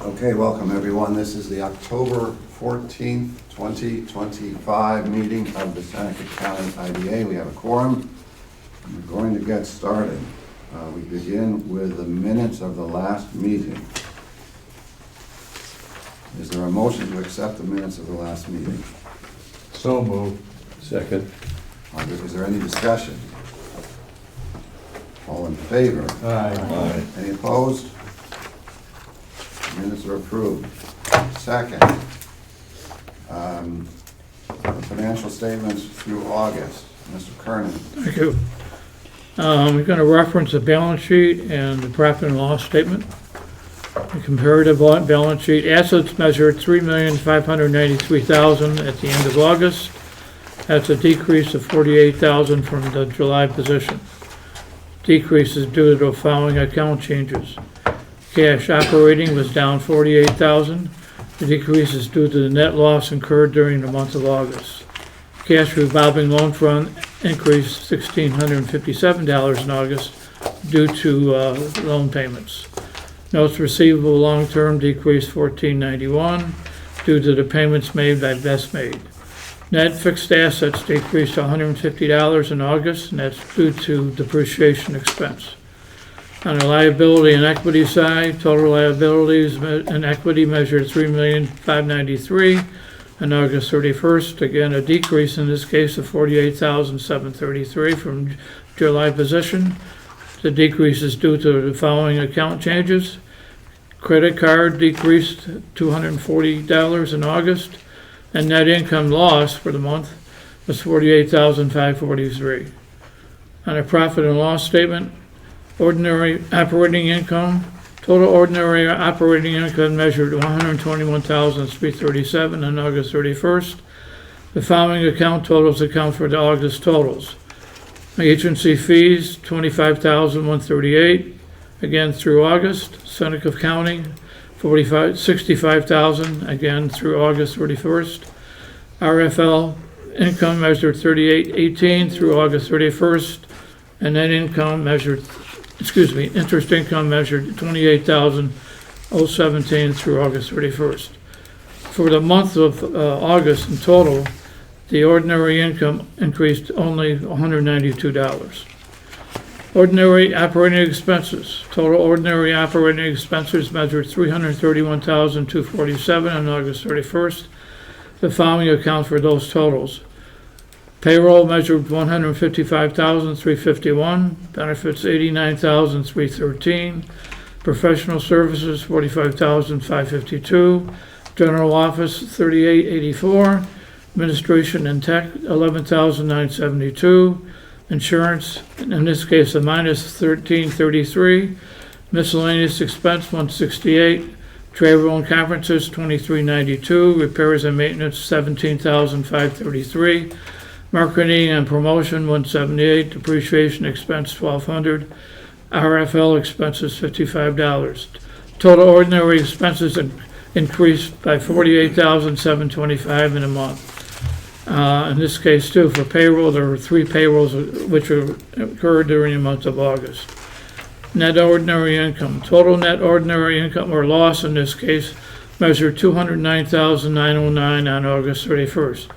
Okay, welcome everyone. This is the October 14th, 2025 meeting of the Seneca County IDA. We have a quorum. We're going to get started. We begin with the minutes of the last meeting. Is there a motion to accept the minutes of the last meeting? So moved. Second. Is there any discussion? All in favor? Aye. Any opposed? Minutes are approved. Second, the financial statements through August. Mr. Kernan. Thank you. We're going to reference the balance sheet and the profit and loss statement. The comparative balance sheet, assets measured $3,593,000 at the end of August. That's a decrease of $48,000 from the July position. Decrease is due to the following account changes. Cash operating was down $48,000. The decrease is due to the net loss incurred during the month of August. Cash revolving loan fund increased $1,657 in August due to loan payments. Notes receivable long-term decreased $1,491 due to the payments made by Best Made. Net fixed assets decreased $150 in August, and that's due to depreciation expense. On the liability and equity side, total liabilities and equity measured $3,593,000 on August 31st. Again, a decrease in this case of $48,733 from July position. The decrease is due to the following account changes. Credit card decreased $240 in August, and net income loss for the month was $48,543. On a profit and loss statement, ordinary operating income, total ordinary operating income measured $121,337 on August 31st. The following account totals account for the August totals. Agency fees, $25,138, again through August. Seneca County, $65,000, again through August 31st. RFL income measured $38,18 through August 31st, and net income measured, interest income measured $28,017 through August 31st. For the month of August in total, the ordinary income increased only $192. Ordinary operating expenses. Total ordinary operating expenses measured $331,247 on August 31st. The following account for those totals. Payroll measured $155,351, benefits $89,313, professional services $45,552, general office $38,084, administration and tech $11,972, insurance, in this case a minus $1333, miscellaneous expense $168, travel and conferences $2392, repairs and maintenance $17,533, marketing and promotion $178, depreciation expense $1,200, RFL expenses $55. Total ordinary expenses increased by $48,725 in a month. In this case too, for payroll, there were 3 payrolls which occurred during the month of August. Net ordinary income. Total net ordinary income or loss in this case measured $209,909 on August 31st.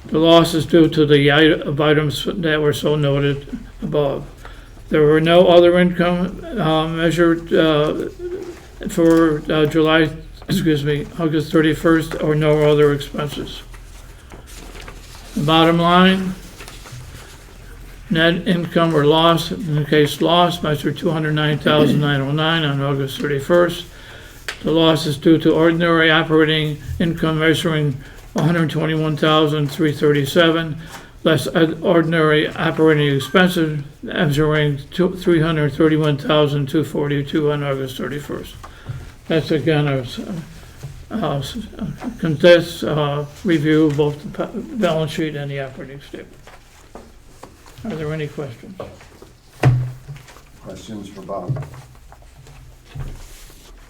The loss is due to the items that were so noted above. There were no other income measured for August 31st, or no other expenses. The bottom line, net income or loss, in the case loss, measured $209,909 on August 31st. The loss is due to ordinary operating income measuring $121,337, less ordinary operating expenses measuring $331,242 on August 31st. That's again a condensed review of both the balance sheet and the operating statement. Are there any questions? Questions for Bob?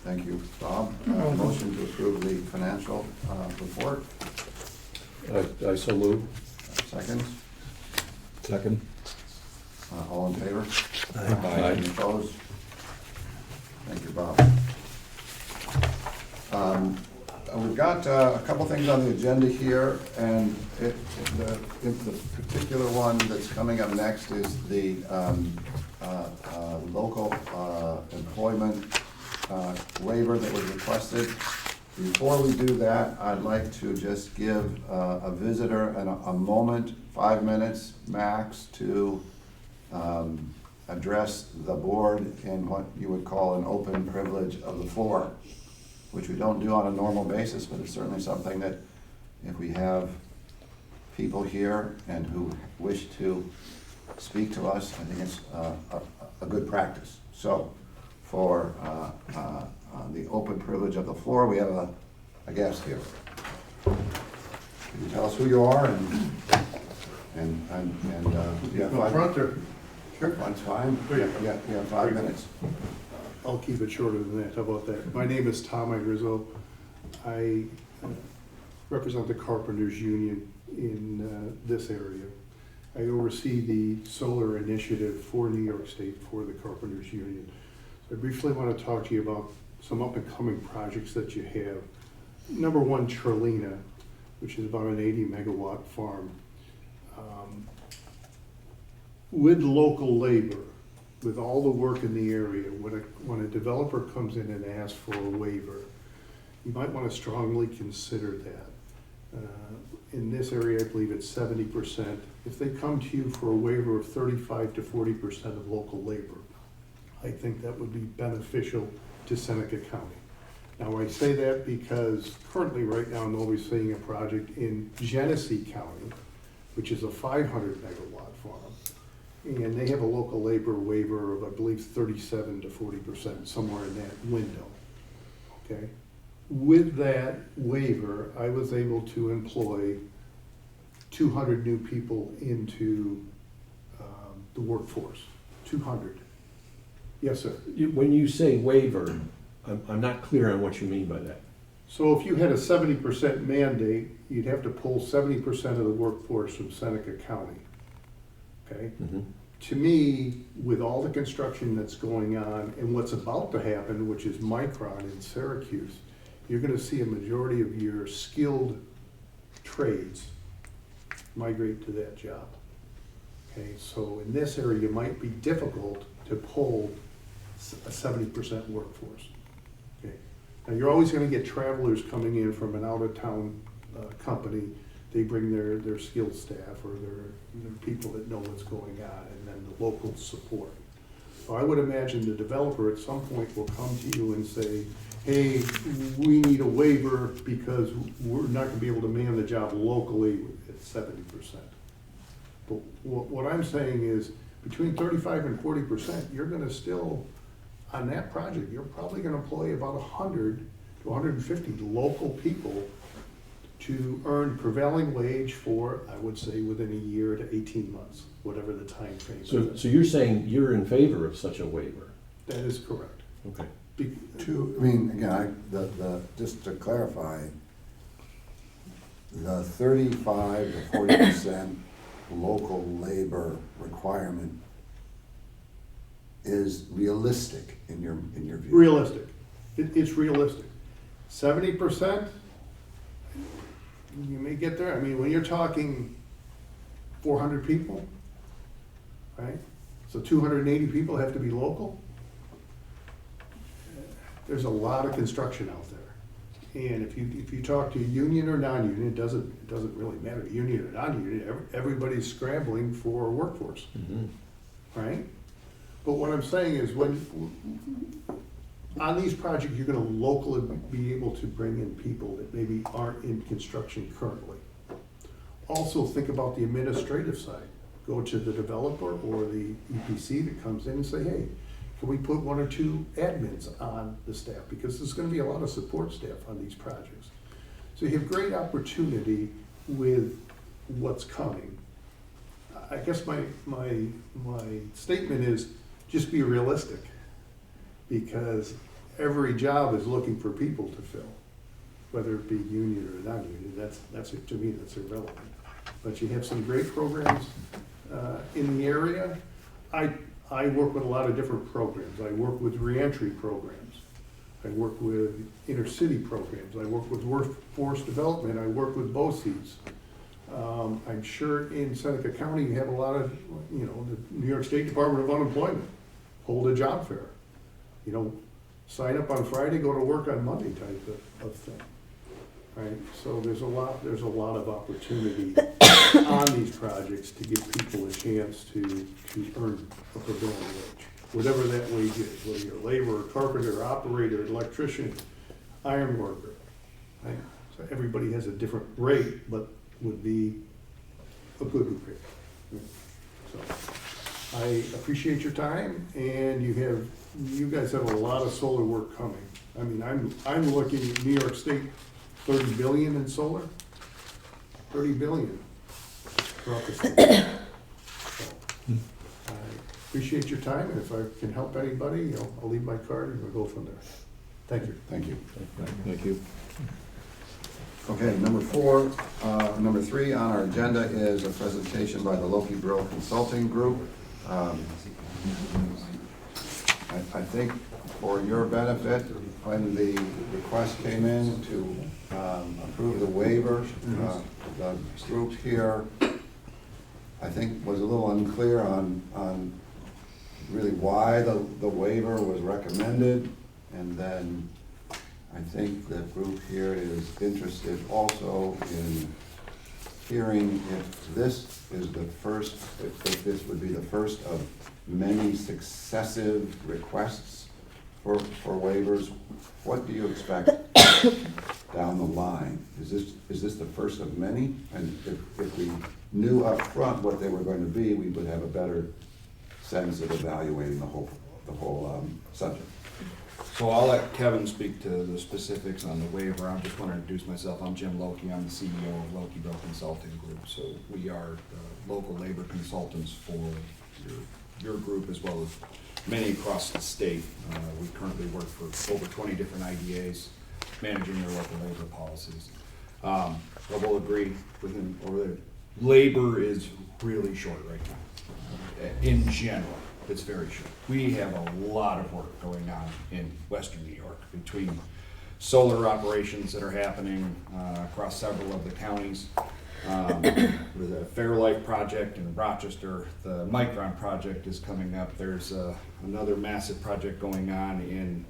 Thank you, Bob. Motion to approve the financial report. I so move. Seconds. Second. All in favor? Aye. Any opposed? Thank you, Bob. We've got a couple things on the agenda here, and the particular one that's coming up next is the local employment waiver that was requested. Before we do that, I'd like to just give a visitor a moment, 5 minutes max, to address the board in what you would call an open privilege of the floor, which we don't do on a normal basis, but it's certainly something that if we have people here and who wish to speak to us, I think it's a good practice. So for the open privilege of the floor, we have a guest here. Can you tell us who you are and yeah, Sure, that's fine. Yeah, 5 minutes. I'll keep it shorter than that. How about that? My name is Tom Rizzo. I represent the Carpenters Union in this area. I oversee the solar initiative for New York State for the Carpenters Union. So I briefly want to talk to you about some up and coming projects that you have. Number one, Trelina, which is about an 80 megawatt farm. With local labor, with all the work in the area, when a developer comes in and asks for a waiver, you might want to strongly consider that. In this area, I believe it's 70%. If they come to you for a waiver of 35 to 40% of local labor, I think that would be beneficial to Seneca County. Now, I say that because currently, right now, I'm overseeing a project in Genesee County, which is a 500 megawatt farm. And they have a local labor waiver of, I believe, 37 to 40%, somewhere in that window, okay? With that waiver, I was able to employ 200 new people into the workforce, 200. Yes, sir. When you say waiver, I'm not clear on what you mean by that. So if you had a 70% mandate, you'd have to pull 70% of the workforce from Seneca County. Okay? Mm-hmm. To me, with all the construction that's going on and what's about to happen, which is Micron in Syracuse, you're going to see a majority of your skilled trades migrate to that job. Okay, so in this area, it might be difficult to pull a 70% workforce. Okay, now you're always going to get travelers coming in from an out-of-town company. They bring their skilled staff or their people that know what's going on, and then the local support. So I would imagine the developer at some point will come to you and say, hey, we need a waiver because we're not going to be able to man the job locally at 70%. But what I'm saying is between 35 and 40%, you're going to still, on that project, you're probably going to employ about 100 to 150 local people to earn prevailing wage for, I would say, within a year to 18 months, whatever the time frame is. So you're saying you're in favor of such a waiver? That is correct. Okay. Just to clarify, the 35 to 40% local labor requirement is realistic in your view? Realistic. It's realistic. 70%, you may get there. I mean, when you're talking 400 people, right? So 280 people have to be local. There's a lot of construction out there. And if you talk to union or non-union, it doesn't really matter, union or non-union, everybody's scrambling for a workforce, right? But what I'm saying is on these projects, you're gonna locally be able to bring in people that maybe aren't in construction currently. Also think about the administrative side. Go to the developer or the EPC that comes in and say, hey, can we put 1 or 2 admins on the staff? Because there's gonna be a lot of support staff on these projects. So you have great opportunity with what's coming. I guess my statement is just be realistic, because every job is looking for people to fill, whether it be union or non-union. That's to me, that's irrelevant. But you have some great programs in the area. I work with a lot of different programs. I work with reentry programs. I work with inner city programs, I work with workforce development, I work with BOCES. I'm sure in Seneca County, you have a lot of, the New York State Department of Unemployment, hold a job fair. Sign up on Friday, go to work on Monday type of thing. Right, so there's a lot of opportunity on these projects to give people a chance to earn a prevailing wage. Whatever that wage is, whether you're a laborer, carpenter, operator, electrician, iron worker. Right? So everybody has a different rate, but would be a good rate. Right? So I appreciate your time, and you guys have a lot of solar work coming. I mean, I'm looking at New York State, 30 billion in solar, 30 billion throughout the state. So, I appreciate your time, and if I can help anybody, I'll leave my card and we'll go from there. Thank you. Thank you. Thank you. Okay, number 3 on our agenda is a presentation by the Loki Brill Consulting Group. I think for your benefit, when the request came in to approve the waiver, the group here, I think, was a little unclear on really why the waiver was recommended, and then I think the group here is interested also in hearing if this is the first, if this would be the first of many successive requests for waivers. What do you expect down the line? Is this the first of many? And if we knew up front what they were going to be, we would have a better sense of evaluating the whole subject. So I'll let Kevin speak to the specifics on the waiver. I just want to introduce myself. I'm Jim Loki. I'm the CEO of Loki Brill Consulting Group. So we are local labor consultants for your group as well as many across the state. We currently work for over 20 different IDAs managing their local labor policies. I will agree with him, labor is really short right now. In general, it's very short. We have a lot of work going on in Western New York between solar operations that are happening across several of the counties. With a Fairlife project in Rochester, the Micron project is coming up. There's another massive project going on in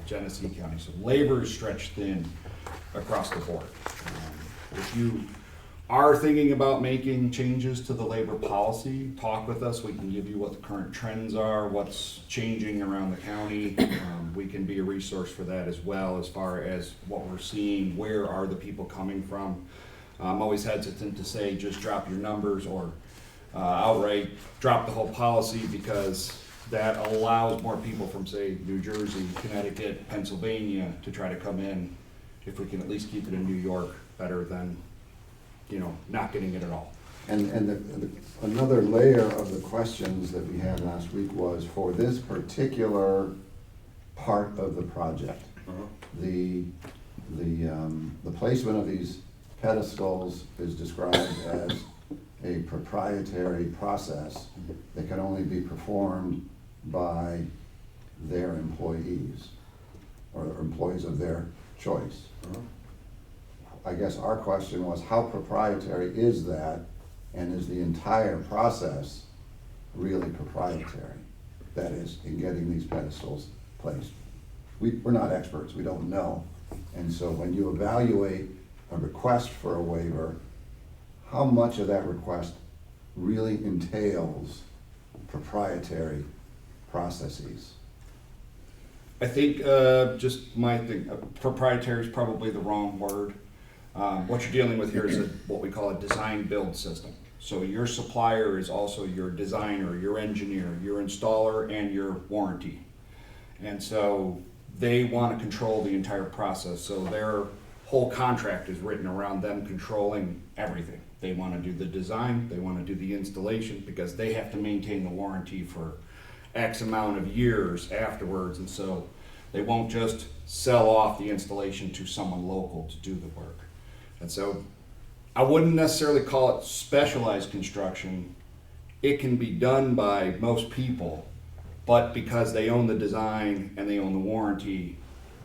Genesee County. So labor is stretched thin across the board. If you are thinking about making changes to the labor policy, talk with us. We can give you what the current trends are, what's changing around the county. We can be a resource for that as well, as far as what we're seeing, where are the people coming from. I'm always hesitant to say just drop your numbers or outright drop the whole policy, because that allows more people from, say, New Jersey, Connecticut, Pennsylvania to try to come in. If we can at least keep it in New York, better than not getting it at all. And another layer of the questions that we had last week was for this particular part of the project. The placement of these pedestals is described as a proprietary process that can only be performed by their employees or employees of their choice. I guess our question was, how proprietary is that, and is the entire process really proprietary? That is, in getting these pedestals placed. We're not experts, we don't know. And so when you evaluate a request for a waiver, how much of that request really entails proprietary processes? I think just my thing, proprietary is probably the wrong word. What you're dealing with here is what we call a design build system. So your supplier is also your designer, your engineer, your installer, and your warranty. And so they want to control the entire process. So their whole contract is written around them controlling everything. They want to do the design, they want to do the installation, because they have to maintain the warranty for X amount of years afterwards. And so they won't just sell off the installation to someone local to do the work. And so I wouldn't necessarily call it specialized construction. It can be done by most people, but because they own the design and they own the warranty,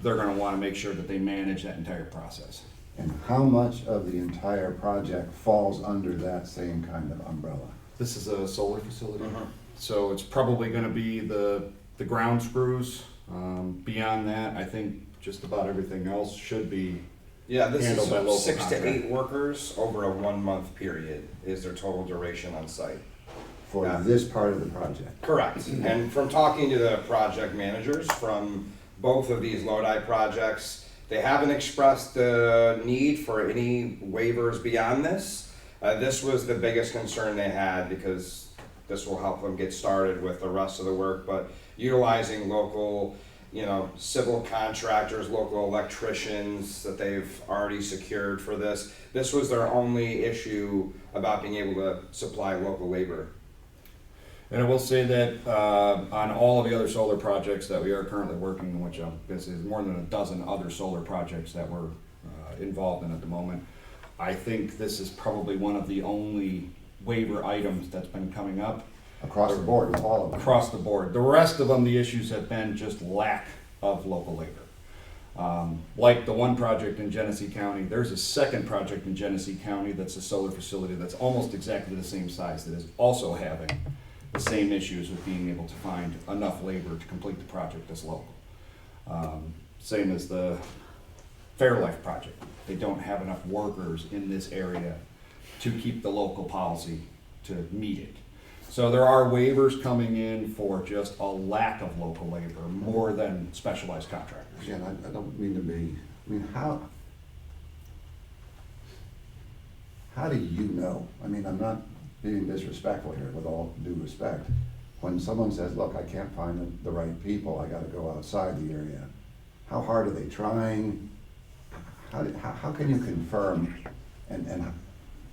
they're gonna wanna make sure that they manage that entire process. And how much of the entire project falls under that same kind of umbrella? This is a solar facility, so it's probably gonna be the ground screws. Beyond that, I think just about everything else should be, Yeah, this handled by local is 6 to contractor. 8 workers over a 1-month period is their total duration on site. For Yeah. this part of the project? Correct. And from talking to the project managers from both of these Lodi projects, they haven't expressed the need for any waivers beyond this. This was the biggest concern they had because this will help them get started with the rest of the work, but utilizing local, civil contractors, local electricians that they've already secured for this. This was their only issue about being able to supply local labor. and I will say that, on all of the other solar projects that we are currently working on, which this is more than a dozen other solar projects that we're, involved in at the moment. I think this is probably one of the only waiver items that's been coming up Across the board with all of them? across the board. The rest of them, the issues have been just lack of local labor. Like the one project in Genesee County, there's a second project in Genesee County that's a solar facility that's almost exactly the same size that is also having the same issues with being able to find enough labor to complete the project that's local. Same as the Fairlife project. They don't have enough workers in this area to keep the local policy to meet it. So there are waivers coming in for just a lack of local labor more than specialized contractors. Again, I don't mean to be, how do you know? I'm not being disrespectful here, with all due respect. When someone says, look, I can't find the right people, I gotta go outside the area, how hard are they trying? How can you confirm, and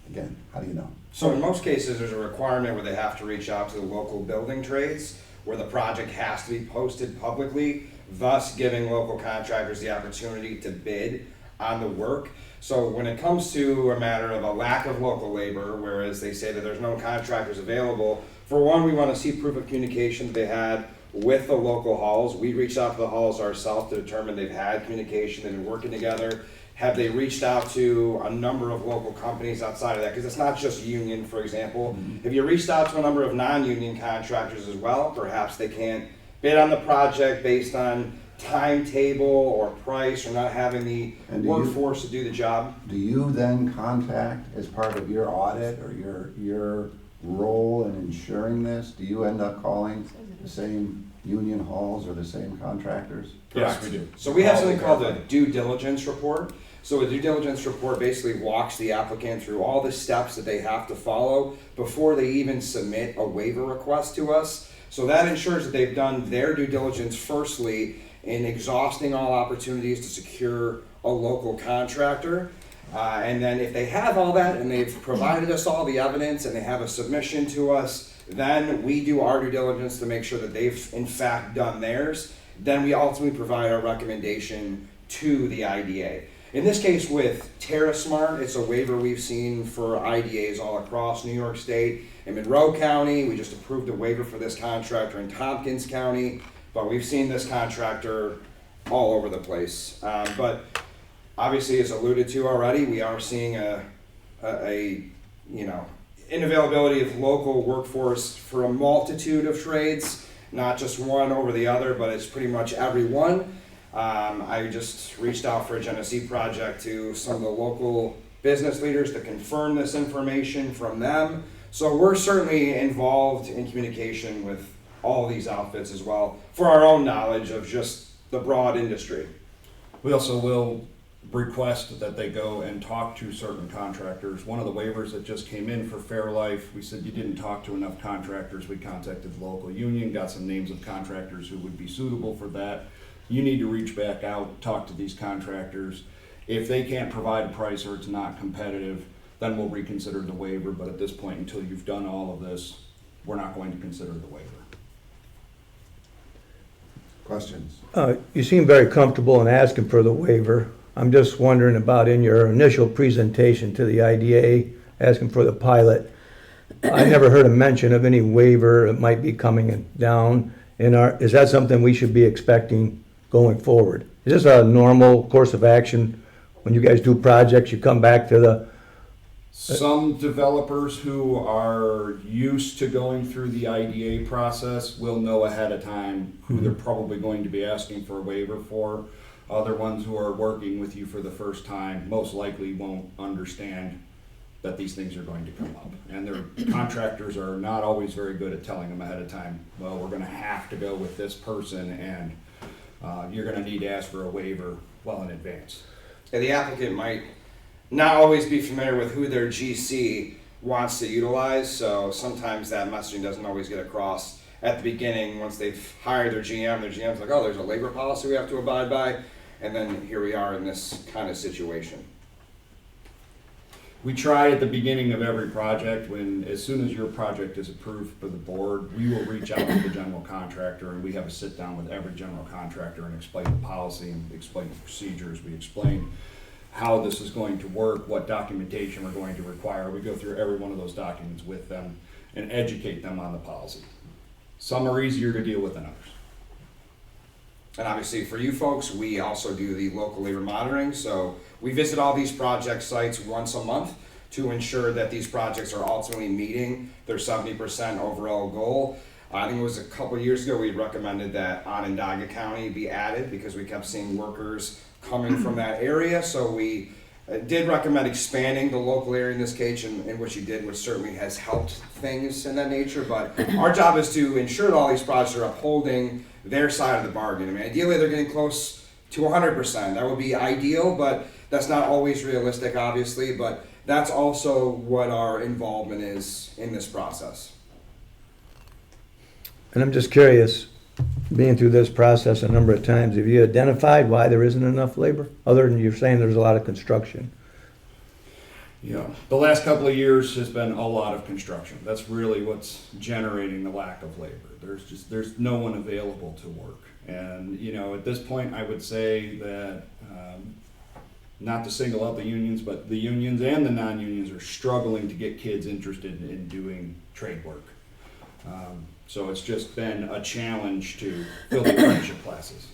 again, how do you know? So in most cases, there's a requirement where they have to reach out to the local building trades, where the project has to be posted publicly, thus giving local contractors the opportunity to bid on the work. So when it comes to a matter of a lack of local labor, whereas they say that there's no contractors available, for one, we want to see proof of communication that they had with the local halls. We reached out to the halls ourselves to determine they've had communication, they've been working together. Have they reached out to a number of local companies outside of that? Because it's not just union, for example. If you reached out to a number of non-union contractors as well, perhaps they can't bid on the project based on timetable or price or not having the And do you- workforce to do the job. Do you then contact, as part of your audit or your role in ensuring this, do you end up calling the same union halls or the same contractors? Yes, we do. So we have something called a due diligence report. So a due diligence report basically walks the applicant through all the steps that they have to follow before they even submit a waiver request to us. So that ensures that they've done their due diligence firstly in exhausting all opportunities to secure a local contractor. And then if they have all that and they've provided us all the evidence and they have a submission to us, then we do our due diligence to make sure that they've in fact done theirs. Then we ultimately provide our recommendation to the IDA. In this case with TerraSmart, it's a waiver we've seen for IDAs all across New York State. In Monroe County, we just approved a waiver for this contractor in Tompkins County, but we've seen this contractor all over the place. But obviously, as alluded to already, we are seeing a inavailability of local workforce for a multitude of trades, not just one over the other, but it's pretty much every one. I just reached out for a Genesee project to some of the local business leaders to confirm this information from them. So we're certainly involved in communication with all these outfits as well for our own knowledge of just the broad industry. We also will request that they go and talk to certain contractors. One of the waivers that just came in for Fairlife, we said you didn't talk to enough contractors. We contacted the local union, got some names of contractors who would be suitable for that. You need to reach back out, talk to these contractors. If they can't provide a price or it's not competitive, then we'll reconsider the waiver. But at this point, until you've done all of this, we're not going to consider the waiver. Questions? You seem very comfortable in asking for the waiver. I'm just wondering about in your initial presentation to the IDA, asking for the pilot. I never heard a mention of any waiver that might be coming down. Is that something we should be expecting going forward? Is this a normal course of action? When you guys do projects, you come back to the, Some developers who are used to going through the IDA process will know ahead of time who they're probably going to be asking for a waiver for. Other ones who are working with you for the first time most likely won't understand that these things are going to come up. And their contractors are not always very good at telling them ahead of time, well, we're gonna have to go with this person and you're gonna need to ask for a waiver well in advance. And the applicant might not always be familiar with who their GC wants to utilize, so sometimes that messaging doesn't always get across at the beginning. Once they've hired their GM's like, oh, there's a labor policy we have to abide by, and then here we are in this kind of situation. We try at the beginning of every project, when, as soon as your project is approved by the board, we will reach out to the general contractor and we have a sit down with every general contractor and explain the policy and explain the procedures. We explain how this is going to work, what documentation we're going to require. We go through every one of those documents with them and educate them on the policy. Some are easier to deal with than others. And obviously for you folks, we also do the local labor monitoring, so we visit all these project sites once a month to ensure that these projects are ultimately meeting their 70% overall goal. I think it was a couple of years ago we recommended that Onondaga County be added because we kept seeing workers coming from that area, so we did recommend expanding the local area in this case, and what you did, which certainly has helped things in that nature, but our job is to ensure that all these projects are upholding their side of the bargain. I mean, ideally they're getting close to 100%. That would be ideal, but that's not always realistic, obviously, but that's also what our involvement is in this process. and I'm just curious, being through this process a number of times, have you identified why there isn't enough labor? Other than you're saying there's a lot of construction. Yeah, the last couple of years has been a lot of construction. That's really what's generating the lack of labor. There's no one available to work. And, you know, at this point, I would say that, not to single out the unions, but the unions and the non-unions are struggling to get kids interested in doing trade work. So it's just been a challenge to fill the apprenticeship classes.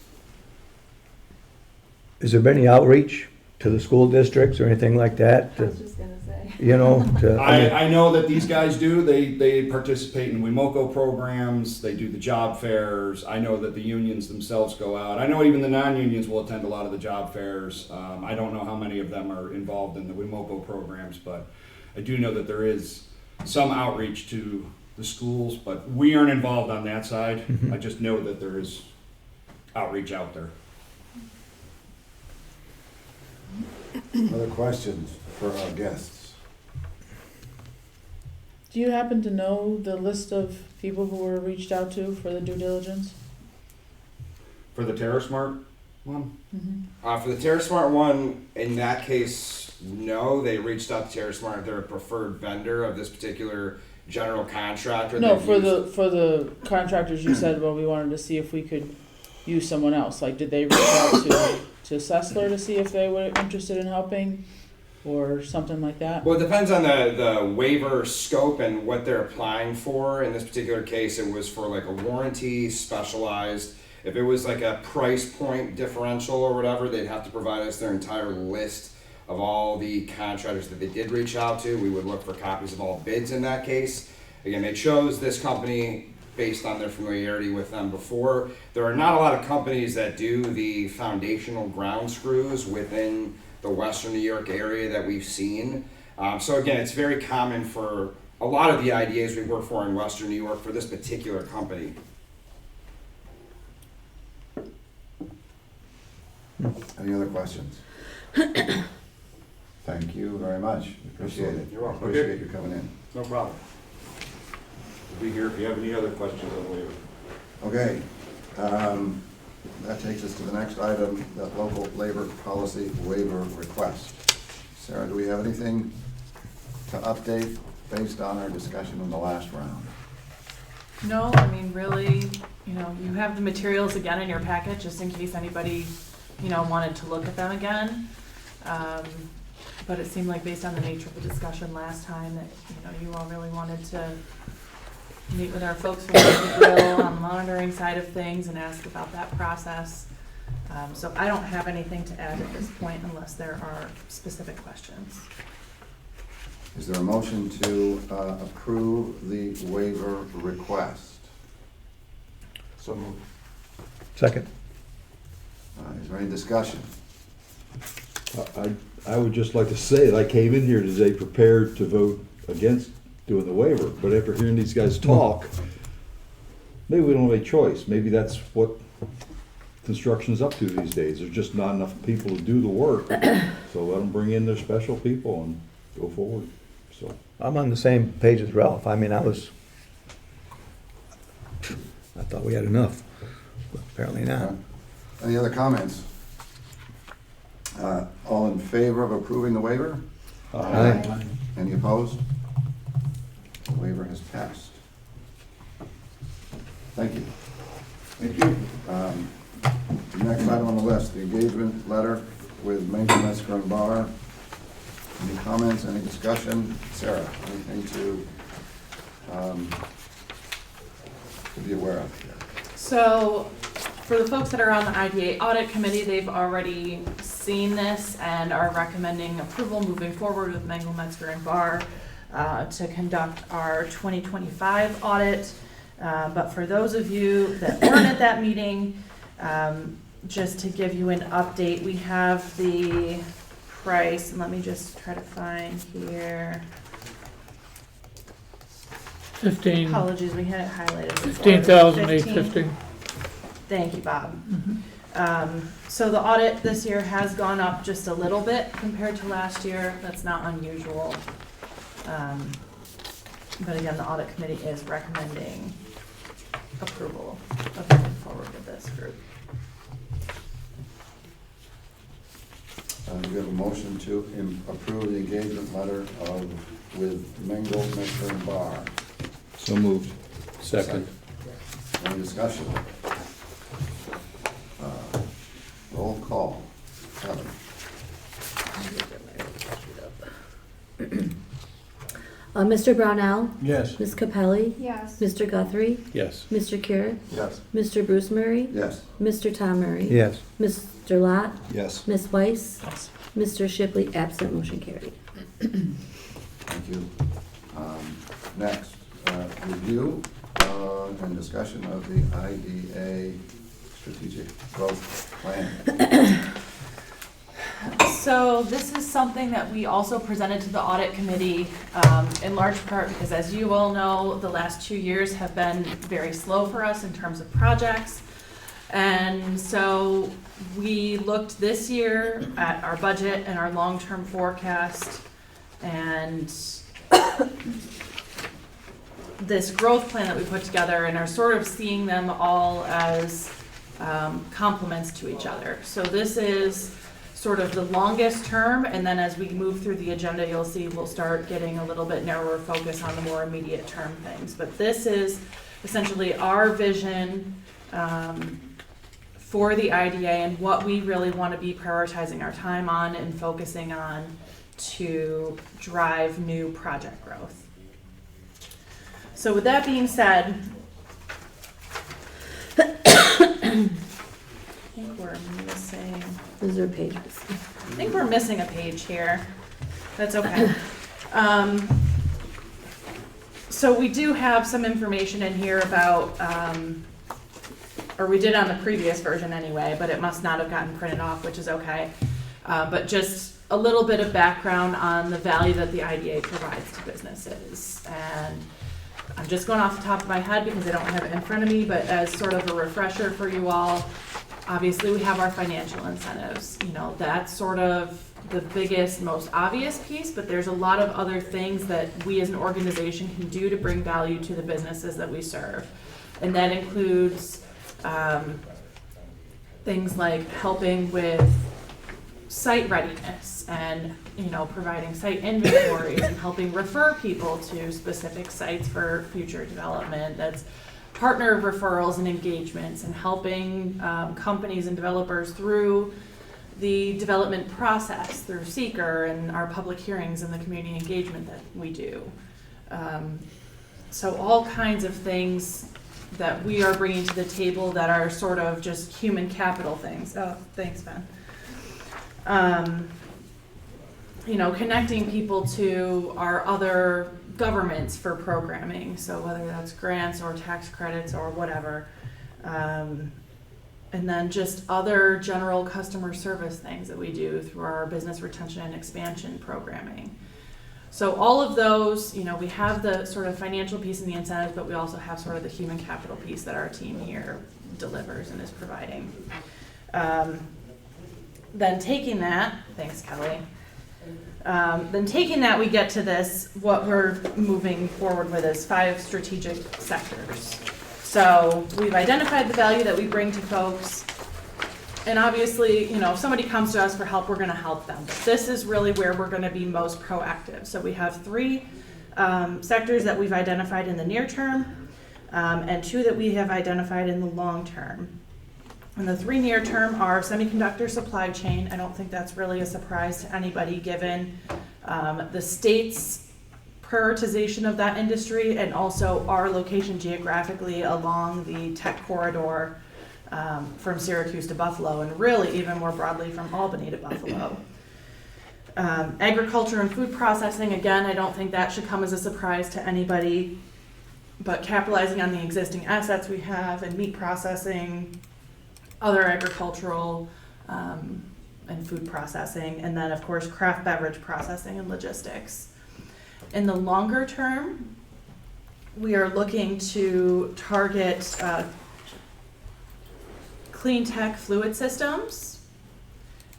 Has there been any outreach to the school districts or anything like that? I was just gonna say. You know, I know that these guys do. They participate in WIMOCO programs. They do the job fairs. I know that the unions themselves go out. I know even the non-unions will attend a lot of the job fairs. I don't know how many of them are involved in the WIMOCO programs, but I do know that there is some outreach to the schools, but we aren't involved on that side. I just know that there is outreach out there. Other questions for our guests? Do you happen to know the list of people who were reached out to for the due diligence? For the TerraSmart one? For the TerraSmart one, in that case, no, they reached out to TerraSmart. They're a preferred vendor of this particular general contractor. No, They've for used- the contractors you said, well, we wanted to see if we could use someone else. Like, did they reach out to Sessler to see if they were interested in helping or something like that? Well, it depends on the waiver scope and what they're applying for. In this particular case, it was for like a warranty, specialized. If it was like a price point differential or whatever, they'd have to provide us their entire list of all the contractors that they did reach out to. We would look for copies of all bids in that case. Again, they chose this company based on their familiarity with them before. There are not a lot of companies that do the foundational ground screws within the Western New York area that we've seen. So again, it's very common for a lot of the IDAs we work for in Western New York for this particular company. Any other questions? Thank you very much. Appreciate it. You're welcome. Appreciate you coming in. No problem. We'll be here if you have any other questions on the waiver. Okay, that takes us to the next item, the local labor policy waiver request. Sarah, do we have anything to update based on our discussion in the last round? No, I mean, really, you know, you have the materials again in your packet, just in case anybody, you know, wanted to look at them again. But it seemed like based on the nature of the discussion last time that, you know, you all really wanted to meet with our folks from the grill on the monitoring side of things and ask about that process. So I don't have anything to add at this point unless there are specific questions. Is there a motion to approve the waiver request? So moved. Second. Is there any discussion? I would just like to say that I came in here today prepared to vote against doing the waiver, but after hearing these guys talk, maybe we don't have a choice. Maybe that's what construction's up to these days. There's just not enough people to do the work. So let them bring in their special people and go forward, so. I'm on the same page as Ralph. I mean, I thought we had enough, but apparently not. Any other comments? All in favor of approving the waiver? Aye. Any opposed? The waiver has passed. Thank you. Thank you. The next item on the list, the engagement letter with Mango Metzger and Bar. Any comments, any discussion? Sarah, anything to be aware of here? So, for the folks that are on the IDA audit committee, they've already seen this and are recommending approval moving forward with Mango Metzger and Bar to conduct our 2025 audit. But for those of you that weren't at that meeting, just to give you an update, we have the price, and let me just try to find here. 15, Apologies, we had it highlighted before. 15,850. Thank you, Bob. So the audit this year has gone up just a little bit compared to last year. That's not unusual. But again, the audit committee is recommending approval of moving forward with this group. Do we have a motion to approve the engagement letter with Mango Metzger and Bar? So moved. Second. Any discussion? Roll call. Kevin? Mr. Brownell, Yes. Ms. Capelli, Yes. Mr. Guthrie, Yes. Mr. Cure, Yes. Mr. Bruce Murray, Yes. Mr. Tom Murray. Yes. Mr. Lot, Yes. Ms. Weiss, Mr. Shipley, absent, motion carried. Thank you. Next, review and discussion of the IDA strategic growth plan. So this is something that we also presented to the audit committee, in large part because, as you all know, the last 2 years have been very slow for us in terms of projects. And so we looked this year at our budget and our long-term forecast, and this growth plan that we put together, and are sort of seeing them all as complements to each other. So this is sort of the longest term, and then as we move through the agenda, you'll see we'll start getting a little bit narrower focus on the more immediate term things. But this is essentially our vision for the IDA and what we really want to be prioritizing our time on and focusing on to drive new project growth. So with that being said, I think we're missing. Is there a page? I think we're missing a page here. That's okay. So we do have some information in here about, or we did on the previous version anyway, but it must not have gotten printed off, which is okay. But just a little bit of background on the value that the IDA provides to businesses. And I'm just going off the top of my head because I don't have it in front of me, but as sort of a refresher for you all, obviously we have our financial incentives. You know, that's sort of the biggest, most obvious piece, but there's a lot of other things that we as an organization can do to bring value to the businesses that we serve. And that includes things like helping with site readiness and, you know, providing site inventories and helping refer people to specific sites for future development. That's partner referrals and engagements and helping companies and developers through the development process, through Seeker and our public hearings and the community engagement that we do. So all kinds of things that we are bringing to the table that are sort of just human capital things. Oh, thanks, Ben. You know, connecting people to our other governments for programming, so whether that's grants or tax credits or whatever. And then just other general customer service things that we do through our business retention and expansion programming. So all of those, you know, we have the sort of financial piece and the incentives, but we also have sort of the human capital piece that our team here delivers and is providing. Then taking that, thanks Kelly. Then taking that, we get to this, what we're moving forward with is 5 strategic sectors. So we've identified the value that we bring to folks. And obviously, you know, if somebody comes to us for help, we're going to help them. But this is really where we're going to be most proactive. So we have 3 sectors that we've identified in the near term, and 2 that we have identified in the long term. And the 3 near term are semiconductor supply chain. I don't think that's really a surprise to anybody given the state's prioritization of that industry and also our location geographically along the tech corridor from Syracuse to Buffalo, and really even more broadly from Albany to Buffalo. Agriculture and food processing, again, I don't think that should come as a surprise to anybody, but capitalizing on the existing assets we have in meat processing, other agricultural and food processing, and then of course craft beverage processing and logistics. In the longer term, we are looking to target clean tech fluid systems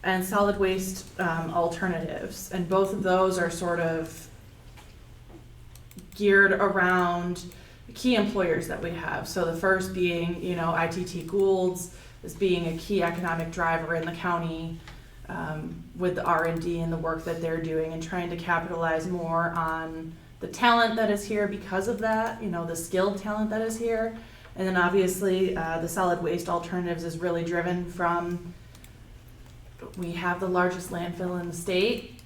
and solid waste alternatives. And both of those are sort of geared around key employers that we have. So the first being, you know, ITT Goulds as being a key economic driver in the county with the R&D and the work that they're doing and trying to capitalize more on the talent that is here because of that, you know, the skilled talent that is here. And then obviously the solid waste alternatives is really driven from, we have the largest landfill in the state.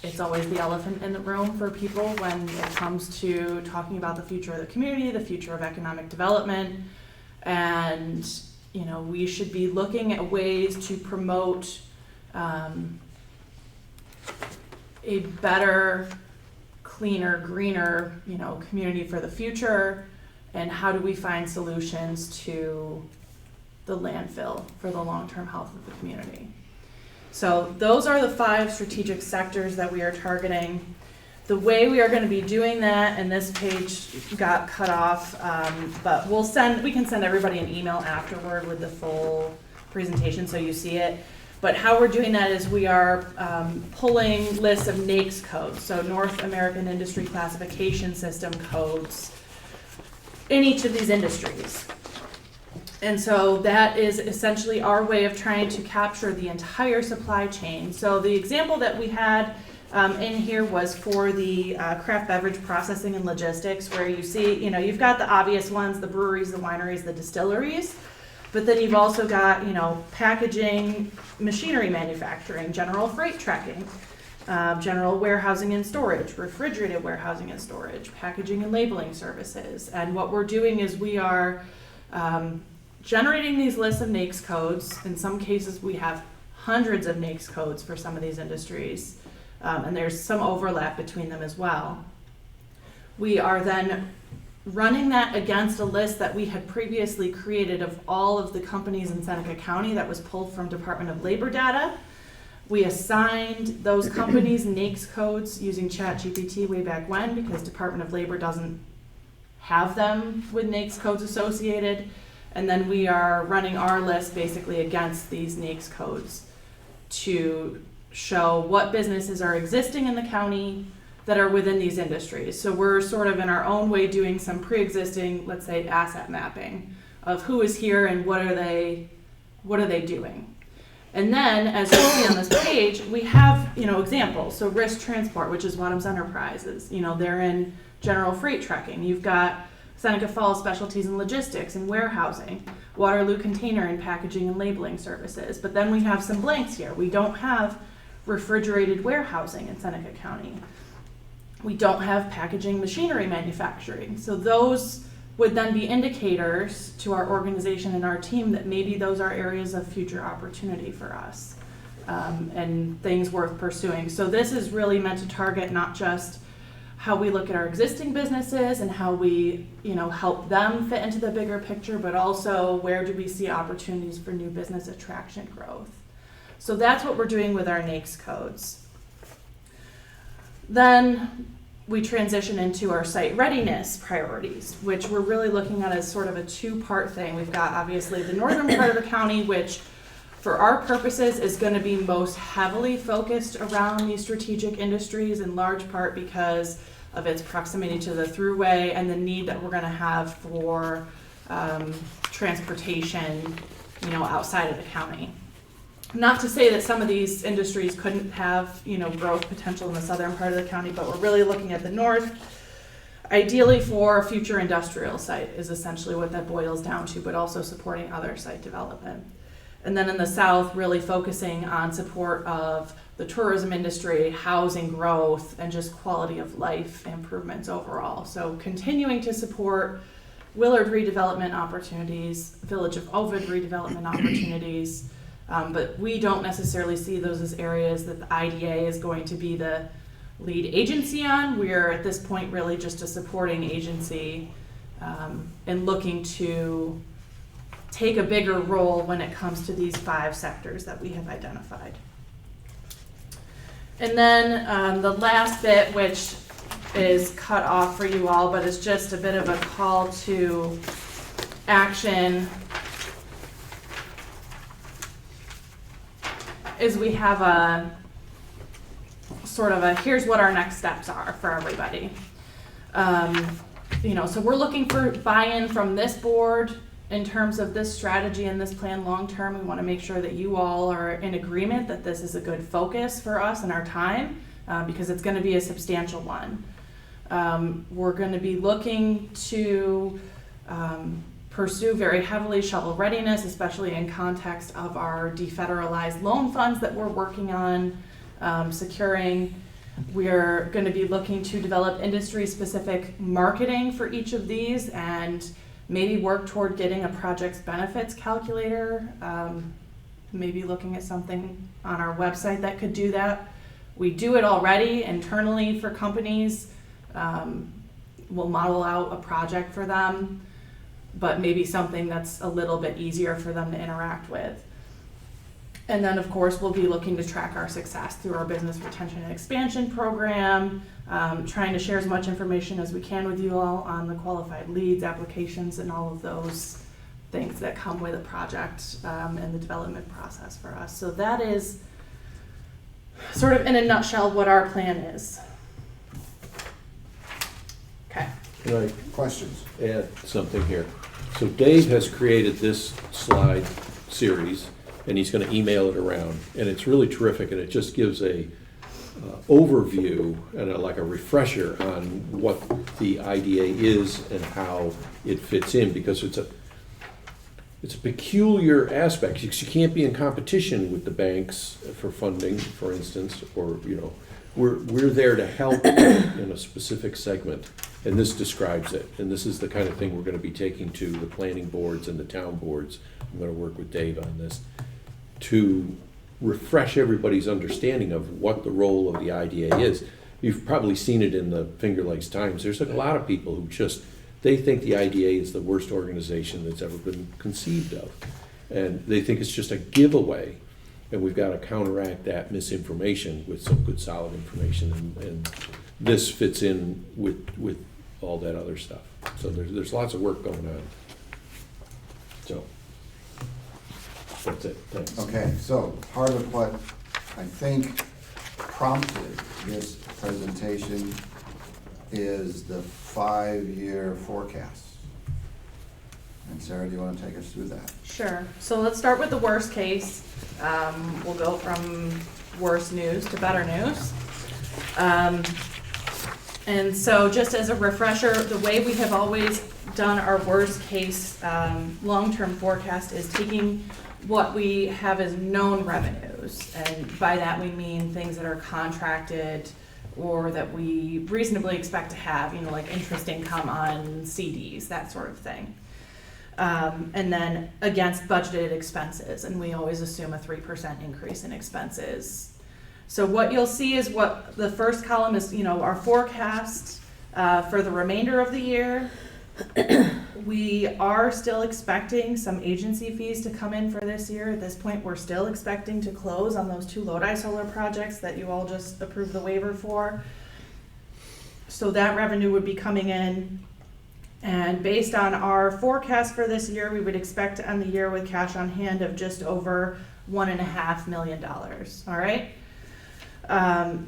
It's always the elephant in the room for people when it comes to talking about the future of the community, the future of economic development. And, you know, we should be looking at ways to promote a better, cleaner, greener, you know, community for the future. And how do we find solutions to the landfill for the long-term health of the community? So those are the 5 strategic sectors that we are targeting. The way we are going to be doing that, and this page got cut off, but we can send everybody an email afterward with the full presentation so you see it. But how we're doing that is we are pulling lists of NAICS codes, so North American Industry Classification System codes, in each of these industries. And so that is essentially our way of trying to capture the entire supply chain. So the example that we had in here was for the craft beverage processing and logistics, where you see, you know, you've got the obvious ones, the breweries, the wineries, the distilleries, but then you've also got, you know, packaging, machinery manufacturing, general freight tracking, general warehousing and storage, refrigerated warehousing and storage, packaging and labeling services. And what we're doing is we are generating these lists of NAICS codes. In some cases, we have hundreds of NAICS codes for some of these industries, and there's some overlap between them as well. We are then running that against a list that we had previously created of all of the companies in Seneca County that was pulled from Department of Labor data. We assigned those companies NAICS codes using ChatGPT way back when, because Department of Labor doesn't have them with NAICS codes associated. And then we are running our list basically against these NAICS codes to show what businesses are existing in the county that are within these industries. So we're sort of in our own way doing some pre-existing, let's say, asset mapping of who is here and what are they doing. And then, as you see on this page, we have, you know, examples. So Risk Transport, which is Wadhams Enterprises, you know, they're in general freight tracking. You've got Seneca Falls Specialties and Logistics and Warehousing, Waterloo Container and Packaging and Labeling Services. But then we have some blanks here. We don't have refrigerated warehousing in Seneca County. We don't have packaging machinery manufacturing. So those would then be indicators to our organization and our team that maybe those are areas of future opportunity for us, and things worth pursuing. So this is really meant to target not just how we look at our existing businesses and how we, help them fit into the bigger picture, but also where do we see opportunities for new business attraction growth. So that's what we're doing with our NAICS codes. Then we transition into our site readiness priorities, which we're really looking at as sort of a two-part thing. We've got obviously the northern part of the county, which for our purposes is going to be most heavily focused around these strategic industries, in large part because of its proximity to the thruway and the need that we're going to have for transportation, outside of the county. Not to say that some of these industries couldn't have, growth potential in the southern part of the county, but we're really looking at the north. Ideally for a future industrial site is essentially what that boils down to, but also supporting other site development. And then in the south, really focusing on support of the tourism industry, housing growth, and just quality of life improvements overall. So continuing to support Willard redevelopment opportunities, Village of Ovid redevelopment opportunities, but we don't necessarily see those as areas that the IDA is going to be the lead agency on. We're at this point really just a supporting agency and looking to take a bigger role when it comes to these 5 sectors that we have identified. And then the last bit, which is cut off for you all, but it's just a bit of a call to action, is we have a sort of a, here's what our next steps are for everybody. So we're looking for buy-in from this board in terms of this strategy and this plan long-term. We want to make sure that you all are in agreement that this is a good focus for us and our time, because it's going to be a substantial one. We're going to be looking to pursue very heavily shovel readiness, especially in context of our defederalized loan funds that we're working on securing. We're going to be looking to develop industry-specific marketing for each of these and maybe work toward getting a project's benefits calculator, maybe looking at something on our website that could do that. We do it already internally for companies. We'll model out a project for them, but maybe something that's a little bit easier for them to interact with. And then, of course, we'll be looking to track our success through our business retention and expansion program, trying to share as much information as we can with you all on the qualified leads, applications, and all of those things that come with a project and the development process for us. So that is sort of in a nutshell what our plan is. Okay. Can I Questions? add something here? So Dave has created this slide series, and he's going to email it around, and it's really terrific, and it just gives a overview and like a refresher on what the IDA is and how it fits in, because it's a peculiar aspect. You can't be in competition with the banks for funding, for instance, or we're there to help in a specific segment, and this describes it. And this is the kind of thing we're going to be taking to the planning boards and the town boards. I'm going to work with Dave on this to refresh everybody's understanding of what the role of the IDA is. You've probably seen it in the Finger Lakes Times. There's a lot of people who they think the IDA is the worst organization that's ever been conceived of. And they think it's just a giveaway. And we've got to counteract that misinformation with some good solid information. And this fits in with all that other stuff. So there's lots of work going on. So that's it. Thanks. Okay, so part of what I think prompted this presentation is the 5-year forecast. And Sarah, do you want to take us through that? Sure. So let's start with the worst case. We'll go from worse news to better news. And so just as a refresher, the way we have always done our worst case long-term forecast is taking what we have as known revenues. And by that we mean things that are contracted or that we reasonably expect to have, you know, like interest income on CDs, that sort of thing. And then against budgeted expenses, and we always assume a 3% increase in expenses. So what you'll see is what the first column is, you know, our forecast for the remainder of the year. We are still expecting some agency fees to come in for this year. At this point, we're still expecting to close on those 2 Lodi solar projects that you all just approved the waiver for. So that revenue would be coming in. And based on our forecast for this year, we would expect to end the year with cash on hand of just over $1.5 million. All right.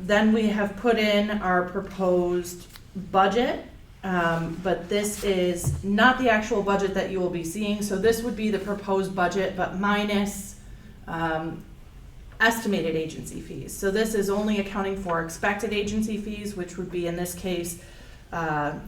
Then we have put in our proposed budget. But this is not the actual budget that you will be seeing. So this would be the proposed budget, but minus estimated agency fees. So this is only accounting for expected agency fees, which would be in this case,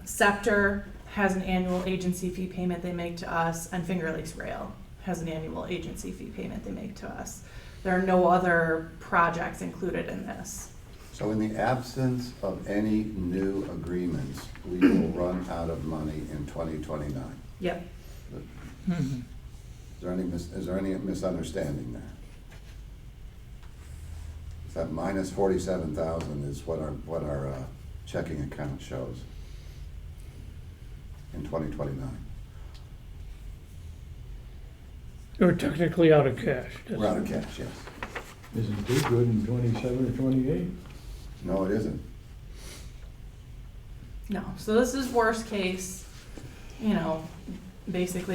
Scepter has an annual agency fee payment they make to us, and Finger Lakes Rail has an annual agency fee payment they make to us. There are no other projects included in this. So in the absence of any new agreements, we will run out of money in 2029. Yep. Is there any misunderstanding there? Is that minus 47,000 is what our checking account shows in 2029? We're technically out of cash. We're out of cash, yes. Isn't too good in 27 or 28? No, it isn't. No. So this is worst case, you know, basically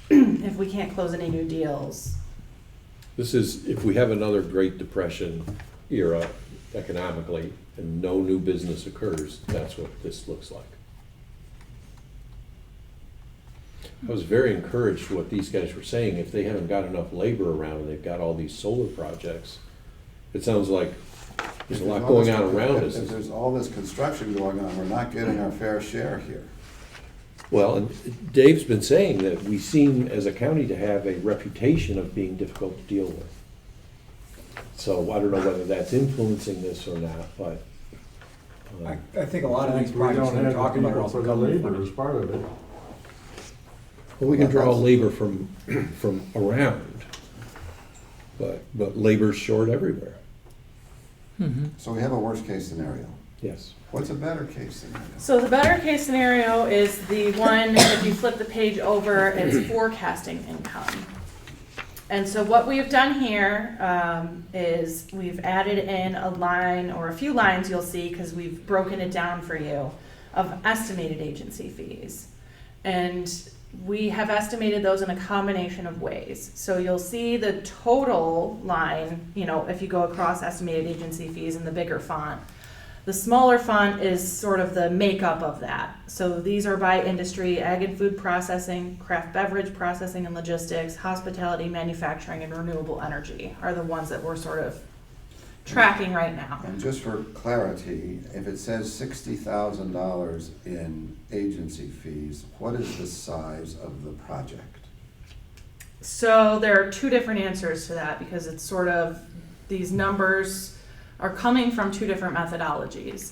if we can't close any new deals. This is, if we have another Great Depression era economically and no new business occurs, that's what this looks like. I was very encouraged what these guys were saying. If they haven't got enough labor around and they've got all these solar projects, it sounds like there's a lot going on around us. If there's all this construction going on, we're not getting our fair share here. Well, and Dave's been saying that we seem as a county to have a reputation of being difficult to deal with. So I don't know whether that's influencing this or not, but. I think a lot of these projects that we're talking about are also government funded. as part of it. Well, we can draw labor from around, but labor's short everywhere. So we have a worst case scenario. Yes. What's a better case scenario? So the better case scenario is the one, if you flip the page over, it's forecasting income. And so what we've done here is we've added in a line, or a few lines you'll see, because we've broken it down for you, of estimated agency fees. And we have estimated those in a combination of ways. So you'll see the total line, you know, if you go across estimated agency fees in the bigger font. The smaller font is sort of the makeup of that. So these are by industry: ag and food processing, craft beverage processing and logistics, hospitality, manufacturing, and renewable energy are the ones that we're sort of tracking right now. And just for clarity, if it says $60,000 in agency fees, what is the size of the project? So there are two different answers to that, because it's sort of, these numbers are coming from two different methodologies.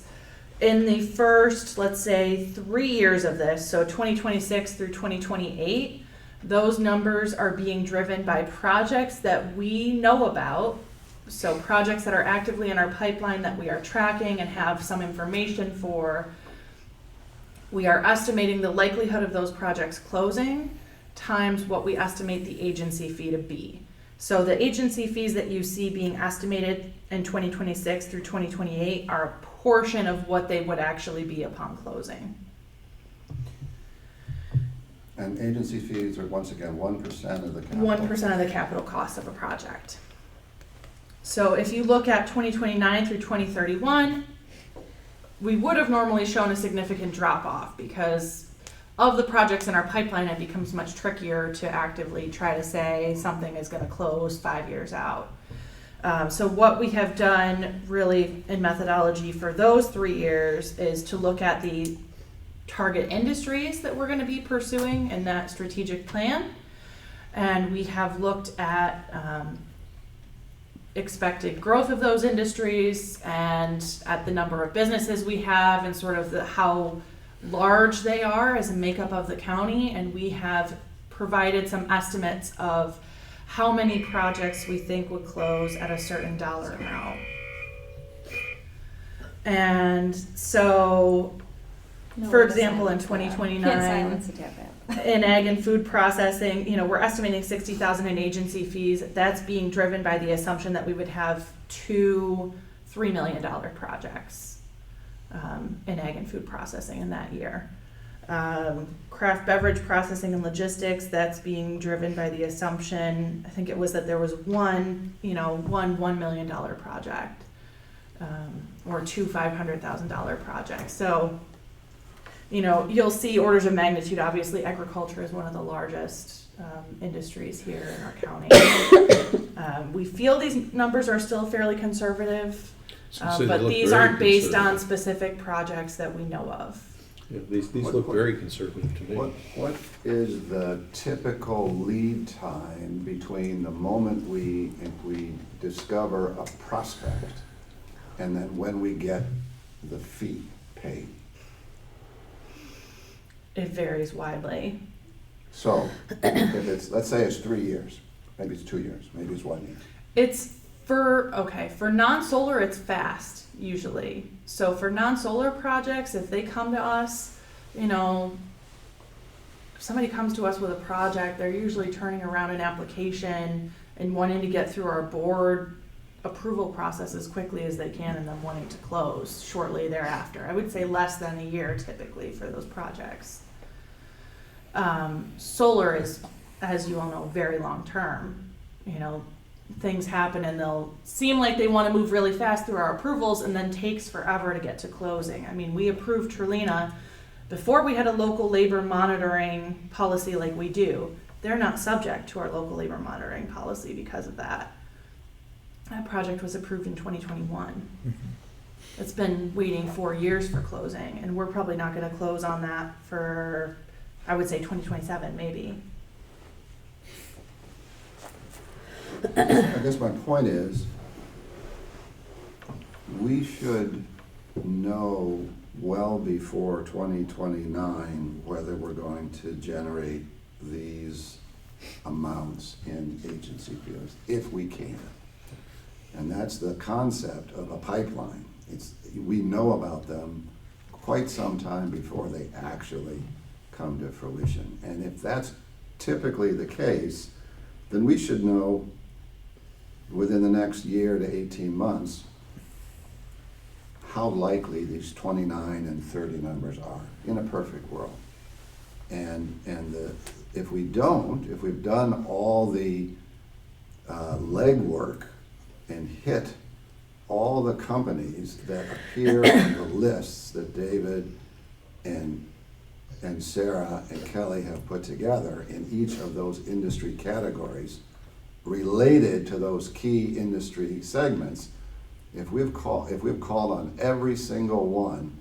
In the first, let's say, 3 years of this, so 2026 through 2028, those numbers are being driven by projects that we know about. So projects that are actively in our pipeline that we are tracking and have some information for. We are estimating the likelihood of those projects closing times what we estimate the agency fee to be. So the agency fees that you see being estimated in 2026 through 2028 are a portion of what they would actually be upon closing. And agency fees are, once again, 1% of the capital. 1% of the capital cost of a project. So if you look at 2029 through 2031, we would have normally shown a significant drop off because of the projects in our pipeline. It becomes much trickier to actively try to say something is going to close 5 years out. So what we have done really in methodology for those 3 years is to look at the target industries that we're going to be pursuing in that strategic plan. And we have looked at expected growth of those industries and at the number of businesses we have and sort of how large they are as a makeup of the county. And we have provided some estimates of how many projects we think would close at a certain dollar amount. And so, for example, in 2029, Can't silence the tap app. in ag and food processing, we're estimating 60,000 in agency fees. That's being driven by the assumption that we would have two $3 million projects in ag and food processing in that year. Craft beverage processing and logistics, that's being driven by the assumption, I think it was that there was one $1 million project, or two $500,000 projects. So, you'll see orders of magnitude. Obviously, agriculture is one of the largest industries here in our county. We feel these numbers are still fairly conservative, So they but look these very aren't based on conservative. specific projects that we know of. Yeah, these look very conservative to me. What is the typical lead time between the moment we discover a prospect and then when we get the fee paid? It varies widely. So, if it's, let's say it's 3 years, maybe it's 2 years, maybe it's 1 year. It's for non-solar, it's fast usually. So for non-solar projects, if they come to us, if somebody comes to us with a project, they're usually turning around an application and wanting to get through our board approval process as quickly as they can and then wanting to close shortly thereafter. I would say less than a year typically for those projects. Solar is, as you all know, very long term. Things happen and they'll seem like they want to move really fast through our approvals and then takes forever to get to closing. I mean, we approved Trelina before we had a local labor monitoring policy like we do. They're not subject to our local labor monitoring policy because of that. That project was approved in 2021. It's been waiting 4 years for closing, and we're probably not going to close on that for, I would say, 2027 maybe. I guess my point is, we should know well before 2029 whether we're going to generate these amounts in agency fees, if we can. And that's the concept of a pipeline. We know about them quite some time before they actually come to fruition. And if that's typically the case, then we should know within the next year to 18 months how likely these 29 and 30 numbers are in a perfect world. If we don't, if we've done all the legwork and hit all the companies that appear on the lists that David and Sarah and Kelly have put together in each of those industry categories related to those key industry segments, if we've called on every single one,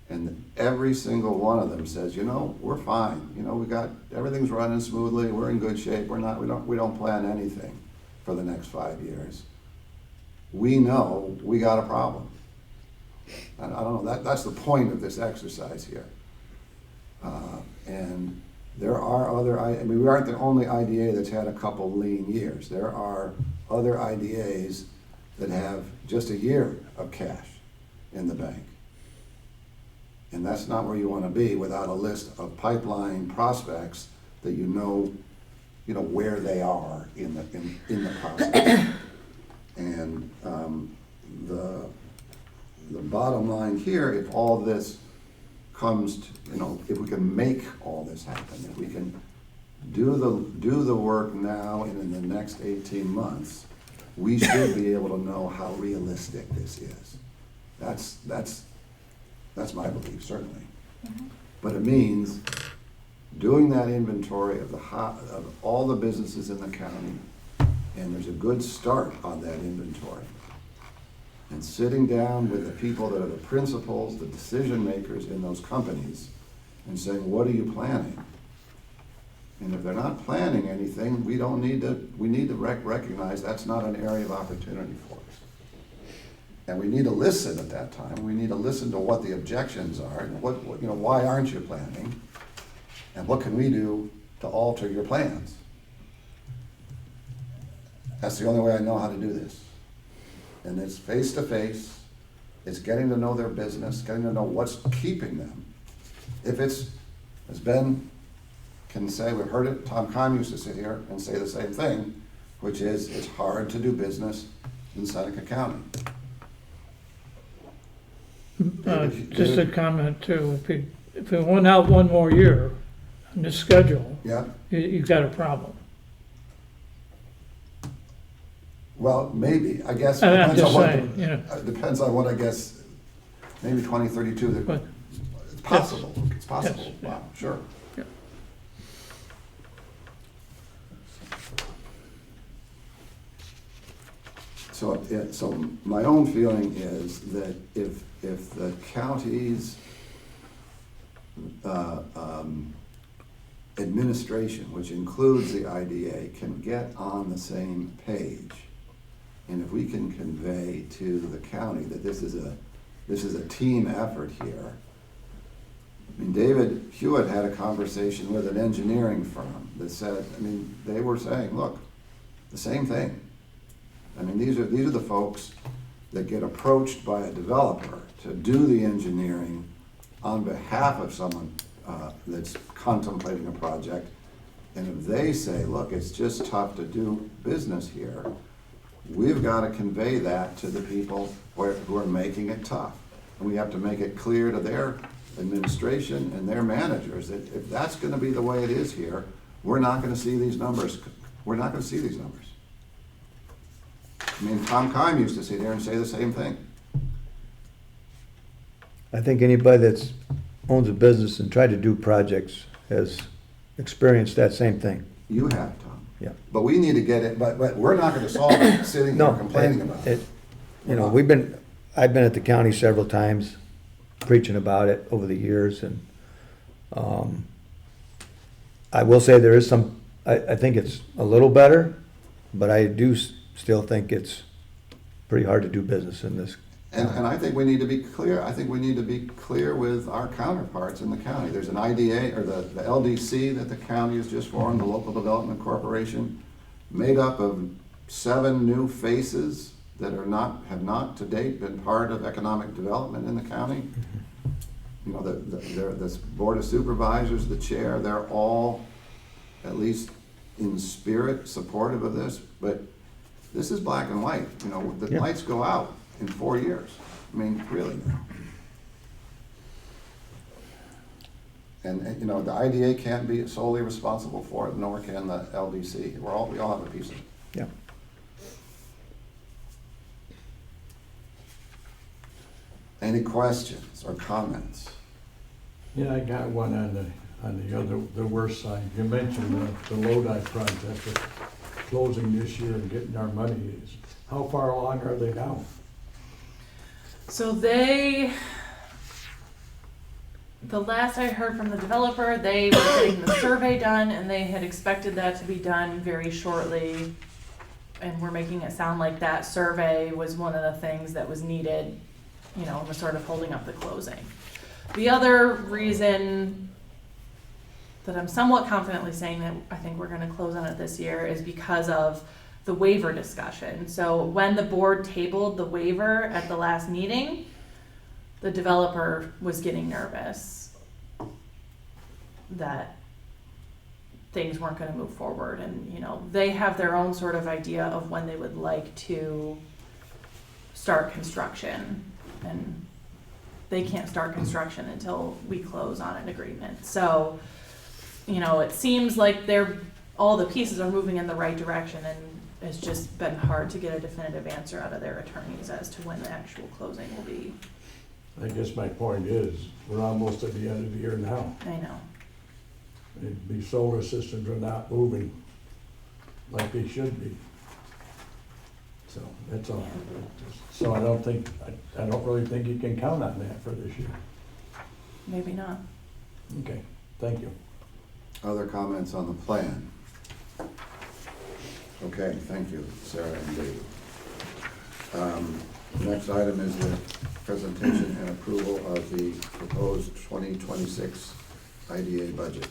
and every single one of them says, we're fine, we got everything's running smoothly, we're in good shape, we don't plan anything for the next 5 years, we know we got a problem. And I don't know, that's the point of this exercise here. And there are other, we aren't the only IDA that's had a couple lean years. There are other IDAs that have just a year of cash in the bank. And that's not where you want to be without a list of pipeline prospects that you know where they are in the process. And the bottom line here, if all this comes to, if we can make all this happen, if we can do the work now and in the next 18 months, we should be able to know how realistic this is. That's my belief, certainly. Mm-hmm. But it means doing that inventory of all the businesses in the county, and there's a good start on that inventory. And sitting down with the people that are the principals, the decision makers in those companies, and saying, what are you planning? And if they're not planning anything, we need to recognize that's not an area of opportunity for us. And we need to listen at that time. We need to listen to what the objections are, and why aren't you planning? And what can we do to alter your plans? That's the only way I know how to do this. And it's face to face, it's getting to know their business, getting to know what's keeping them. If it's, as Ben can say, we've heard it, Tom Keim used to sit here and say the same thing, which is it's hard to do business in Seneca County. Just a comment too, if we went out one more year on this schedule, Yeah, you've got a problem. well, maybe, I guess. I'm depends just on what saying, you know. Depends on what, I guess, maybe 2032, But- it's possible, it's possible, Yes. wow, sure. Yeah. So my own feeling is that if the county's administration, which includes the IDA, can get on the same page, and if we can convey to the county that this is a team effort here. I mean, David Hewitt had a conversation with an engineering firm that said, I mean, they were saying, look, the same thing. I mean, these are the folks that get approached by a developer to do the engineering on behalf of someone that's contemplating a project. And if they say, look, it's just tough to do business here, we've got to convey that to the people who are making it tough. And we have to make it clear to their administration and their managers that if that's going to be the way it is here, we're not going to see these numbers. We're not going to see these numbers. I mean, Tom Keim used to sit here and say the same thing. I think anybody that's owns a business and tried to do projects has experienced that same thing. You have, Tom. Yeah. But we need to get it, but we're not going to solve it sitting No, here complaining about it. You know, I've been at the county several times preaching about it over the years, and I will say there is some, I think it's a little better, but I do still think it's pretty hard to do business in this. And I think we need to be clear. I think we need to be clear with our counterparts in the county. There's an IDA, or the LDC that the county has just formed, the Local Development Corporation, made up of 7 new faces that have not to date been part of economic development in the county. You know, the Board of Supervisors, the chair, they're all, at least in spirit, supportive of this, but this is black and white. You know, the lights go out in 4 years. I mean, really. And you know, the IDA can't be solely responsible for it, nor can the LDC. We all have a piece of it. Yeah. Any questions or comments? Yeah, I got one on the worst side. You mentioned the Lodi project, the closing this year and getting our money. How far along are they now? So the last I heard from the developer, they were getting the survey done and they had expected that to be done very shortly. And we're making it sound like that survey was one of the things that was needed, you know, was sort of holding up the closing. The other reason that I'm somewhat confidently saying that I think we're gonna close on it this year is because of the waiver discussion. So when the board tabled the waiver at the last meeting, the developer was getting nervous that things weren't gonna move forward. And, you know, they have their own sort of idea of when they would like to start construction. And they can't start construction until we close on an agreement. So, you know, it seems like all the pieces are moving in the right direction, and it's just been hard to get a definitive answer out of their attorneys as to when the actual closing will be. I guess my point is, we're almost at the end of the year now. I know. The solar systems are not moving like they should be. So that's all. So I don't really think you can count on that for this year. Maybe not. Okay, thank you. Other comments on the plan? Okay, thank you, Sarah and Dave. Next item is the presentation and approval of the proposed 2026 IDA budget.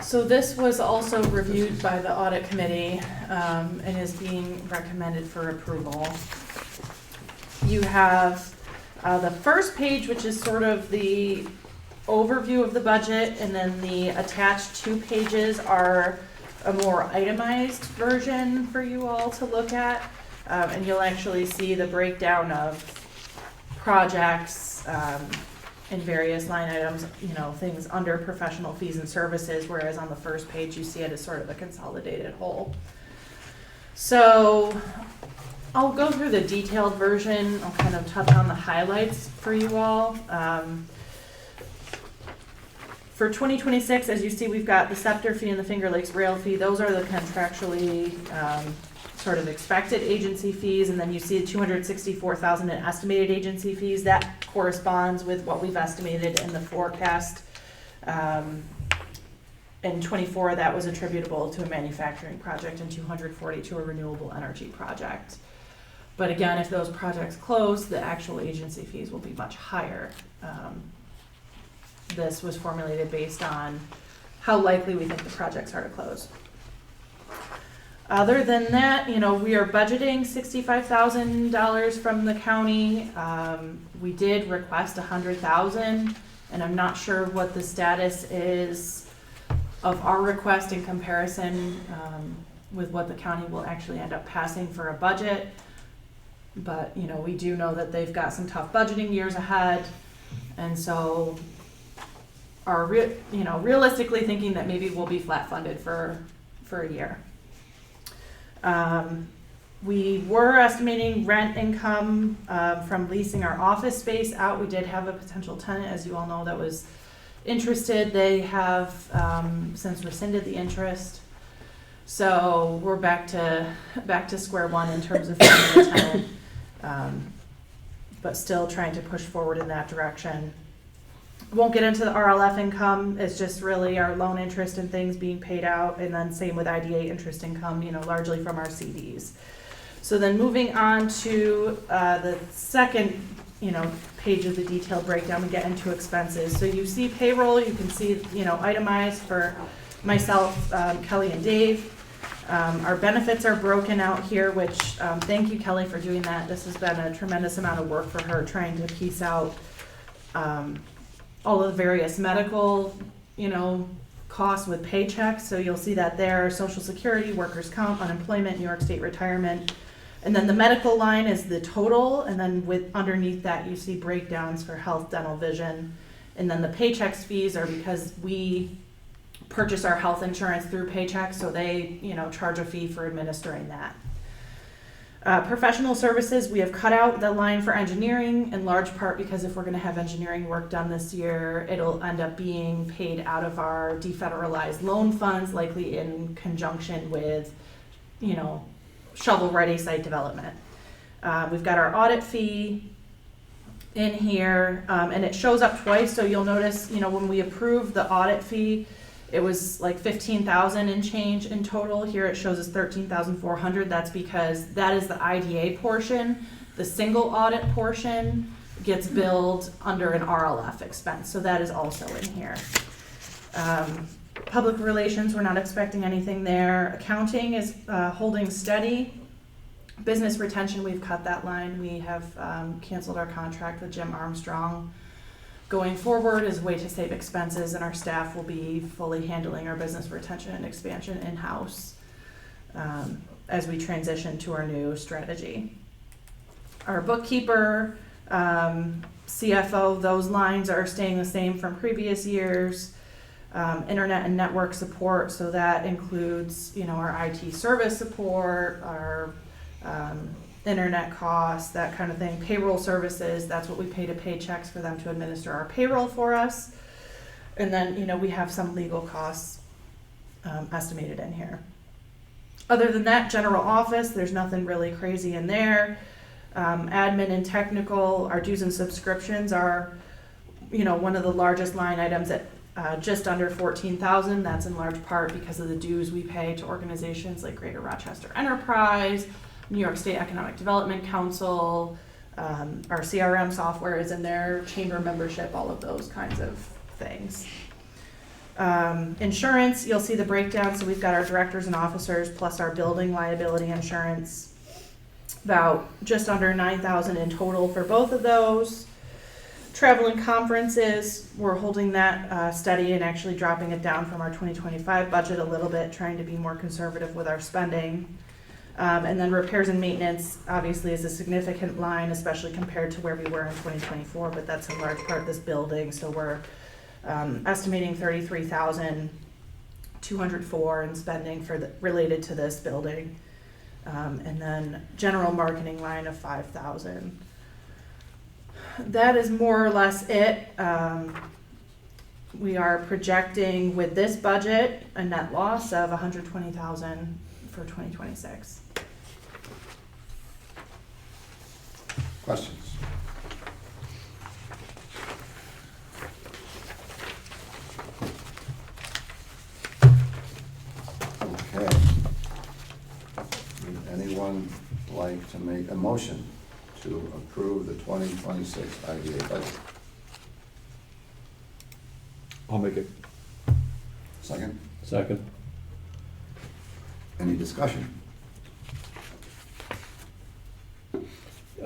So this was also reviewed by the audit committee, and is being recommended for approval. You have, the first page, which is sort of the overview of the budget, and then the attached 2 pages are a more itemized version for you all to look at. And you'll actually see the breakdown of projects, and various line items, things under professional fees and services, whereas on the first page, you see it as sort of a consolidated whole. So I'll go through the detailed version. I'll kind of touch on the highlights for you all. For 2026, as you see, we've got the Scepter fee and the Finger Lakes rail fee. Those are the contractually sort of expected agency fees, and then you see $264,000 in estimated agency fees. That corresponds with what we've estimated in the forecast. In 24, that was attributable to a manufacturing project, and 240 to a renewable energy project. But again, if those projects close, the actual agency fees will be much higher. This was formulated based on how likely we think the projects are to close. Other than that, we are budgeting $65,000 from the county. We did request $100,000, and I'm not sure what the status is of our request in comparison with what the county will actually end up passing for a budget. But, we do know that they've got some tough budgeting years ahead, and so are realistically thinking that maybe we'll be flat funded for a year. We were estimating rent income from leasing our office space out. We did have a potential tenant, as you all know, that was interested. They have since rescinded the interest. So we're back to square one in terms of finding a tenant, but still trying to push forward in that direction. Won't get into the RLF income. It's just really our loan interest and things being paid out, and then same with IDA interest income, largely from our CDs. So then moving on to the second, page of the detailed breakdown, we get into expenses. So you see payroll, you can see, itemized for myself, Kelly and Dave. Our benefits are broken out here, which thank you, Kelly, for doing that. This has been a tremendous amount of work for her, trying to piece out all of the various medical, costs with paychecks. So you'll see that there, Social Security, workers' comp, unemployment, New York State retirement. And then the medical line is the total, and then underneath that you see breakdowns for health, dental, vision. And then the paychecks fees are because we purchase our health insurance through paychecks, so they, charge a fee for administering that. Professional services, we have cut out the line for engineering, in large part because if we're going to have engineering work done this year, it'll end up being paid out of our defederalized loan funds, likely in conjunction with, shovel-ready site development. We've got our audit fee in here, and it shows up twice, so you'll notice, when we approved the audit fee, it was like 15,000 and change in total. Here it shows us 13,400. That's because that is the IDA portion. The single audit portion gets billed under an RLF expense, so that is also in here. Public relations, we're not expecting anything there. Accounting is holding steady. Business retention, we've cut that line. We have canceled our contract with Jim Armstrong. Going forward is a way to save expenses, and our staff will be fully handling our business retention and expansion in-house as we transition to our new strategy. Our bookkeeper, CFO, those lines are staying the same from previous years. Internet and network support, so that includes, our IT service support, our internet costs, that kind of thing. Payroll services, that's what we pay to paychecks for them to administer our payroll for us. And then, we have some legal costs estimated in here. Other than that, general office, there's nothing really crazy in there. Admin and technical, our dues and subscriptions are, one of the largest line items at just under 14,000. That's in large part because of the dues we pay to organizations like Greater Rochester Enterprise, New York State Economic Development Council, our CRM software is in there, chamber membership, all of those kinds of things. Insurance, you'll see the breakdown. So we've got our directors and officers plus our building liability insurance. About just under 9,000 in total for both of those. Travel and conferences, we're holding that steady and actually dropping it down from our 2025 budget a little bit, trying to be more conservative with our spending. And then repairs and maintenance obviously is a significant line, especially compared to where we were in 2024, but that's in large part this building. So we're estimating 33,204 in spending for related to this building. And then general marketing line of 5,000. That is more or less it. We are projecting with this budget a net loss of 120,000 for 2026. Questions? Okay. Would anyone like to make a motion to approve the 2026 IDA budget? I'll make it. Second? Second. Any discussion?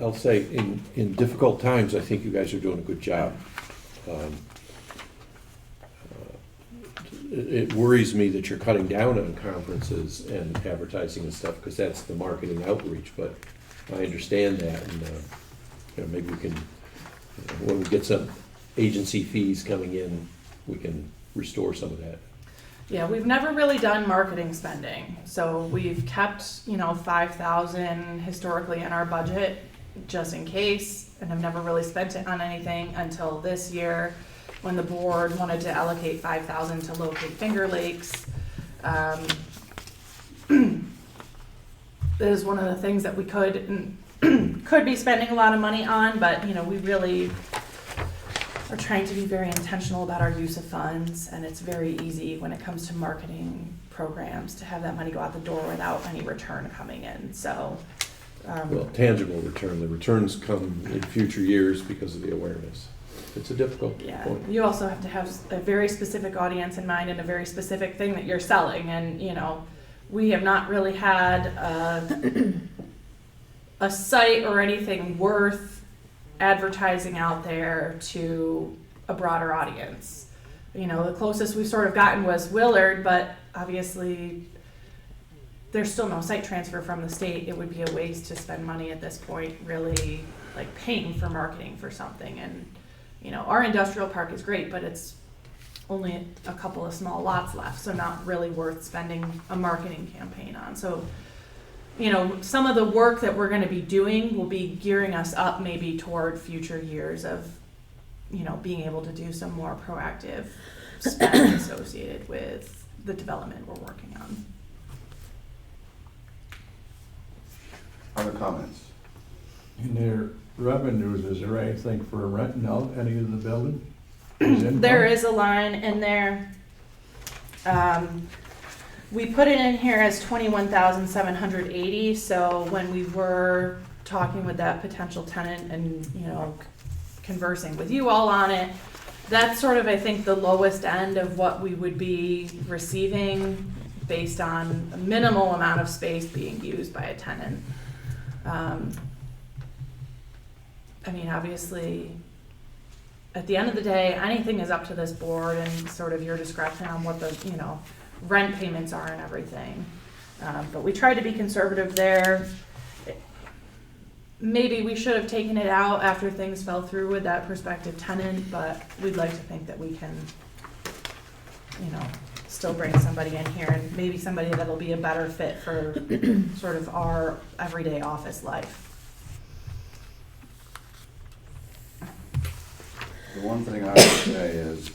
I'll say, in difficult times, I think you guys are doing a good job. It worries me that you're cutting down on conferences and advertising and stuff, because that's the marketing outreach, but I understand that, and, maybe we can, when we get some agency fees coming in, we can restore some of that. Yeah, we've never really done marketing spending. So we've kept, 5,000 historically in our budget just in case, and I've never really spent it on anything until this year when the board wanted to allocate 5,000 to locate Finger Lakes. It is one of the things that we could be spending a lot of money on, but we really are trying to be very intentional about our use of funds, and it's very easy when it comes to marketing programs to have that money go out the door without any return coming in. So, Well, tangible return, the returns come in future years because of the awareness. It's a difficult yeah, point. you also have to have a very specific audience in mind and a very specific thing that you're selling, and we have not really had a site or anything worth advertising out there to a broader audience. The closest we've sort of gotten was Willard, but obviously there's still no site transfer from the state. It would be a waste to spend money at this point, really, like paying for marketing for something. And our industrial park is great, but it's only a couple of small lots left, so not really worth spending a marketing campaign on. So some of the work that we're going to be doing will be gearing us up maybe toward future years of, being able to do some more proactive spend associated with the development we're working on. Other comments? In their revenues, is there anything for renting out any of the building? There is a line in there. We put it in here as 21,780. So when we were talking with that potential tenant and conversing with you all on it, that's sort of, I think, the lowest end of what we would be receiving based on a minimal amount of space being used by a tenant. Obviously, at the end of the day, anything is up to this board and sort of your discretion on what the, rent payments are and everything. But we tried to be conservative there. Maybe we should have taken it out after things fell through with that prospective tenant, but we'd like to think that we can, still bring somebody in here, and maybe somebody that'll be a better fit for sort of our everyday office life. The one thing I would say is,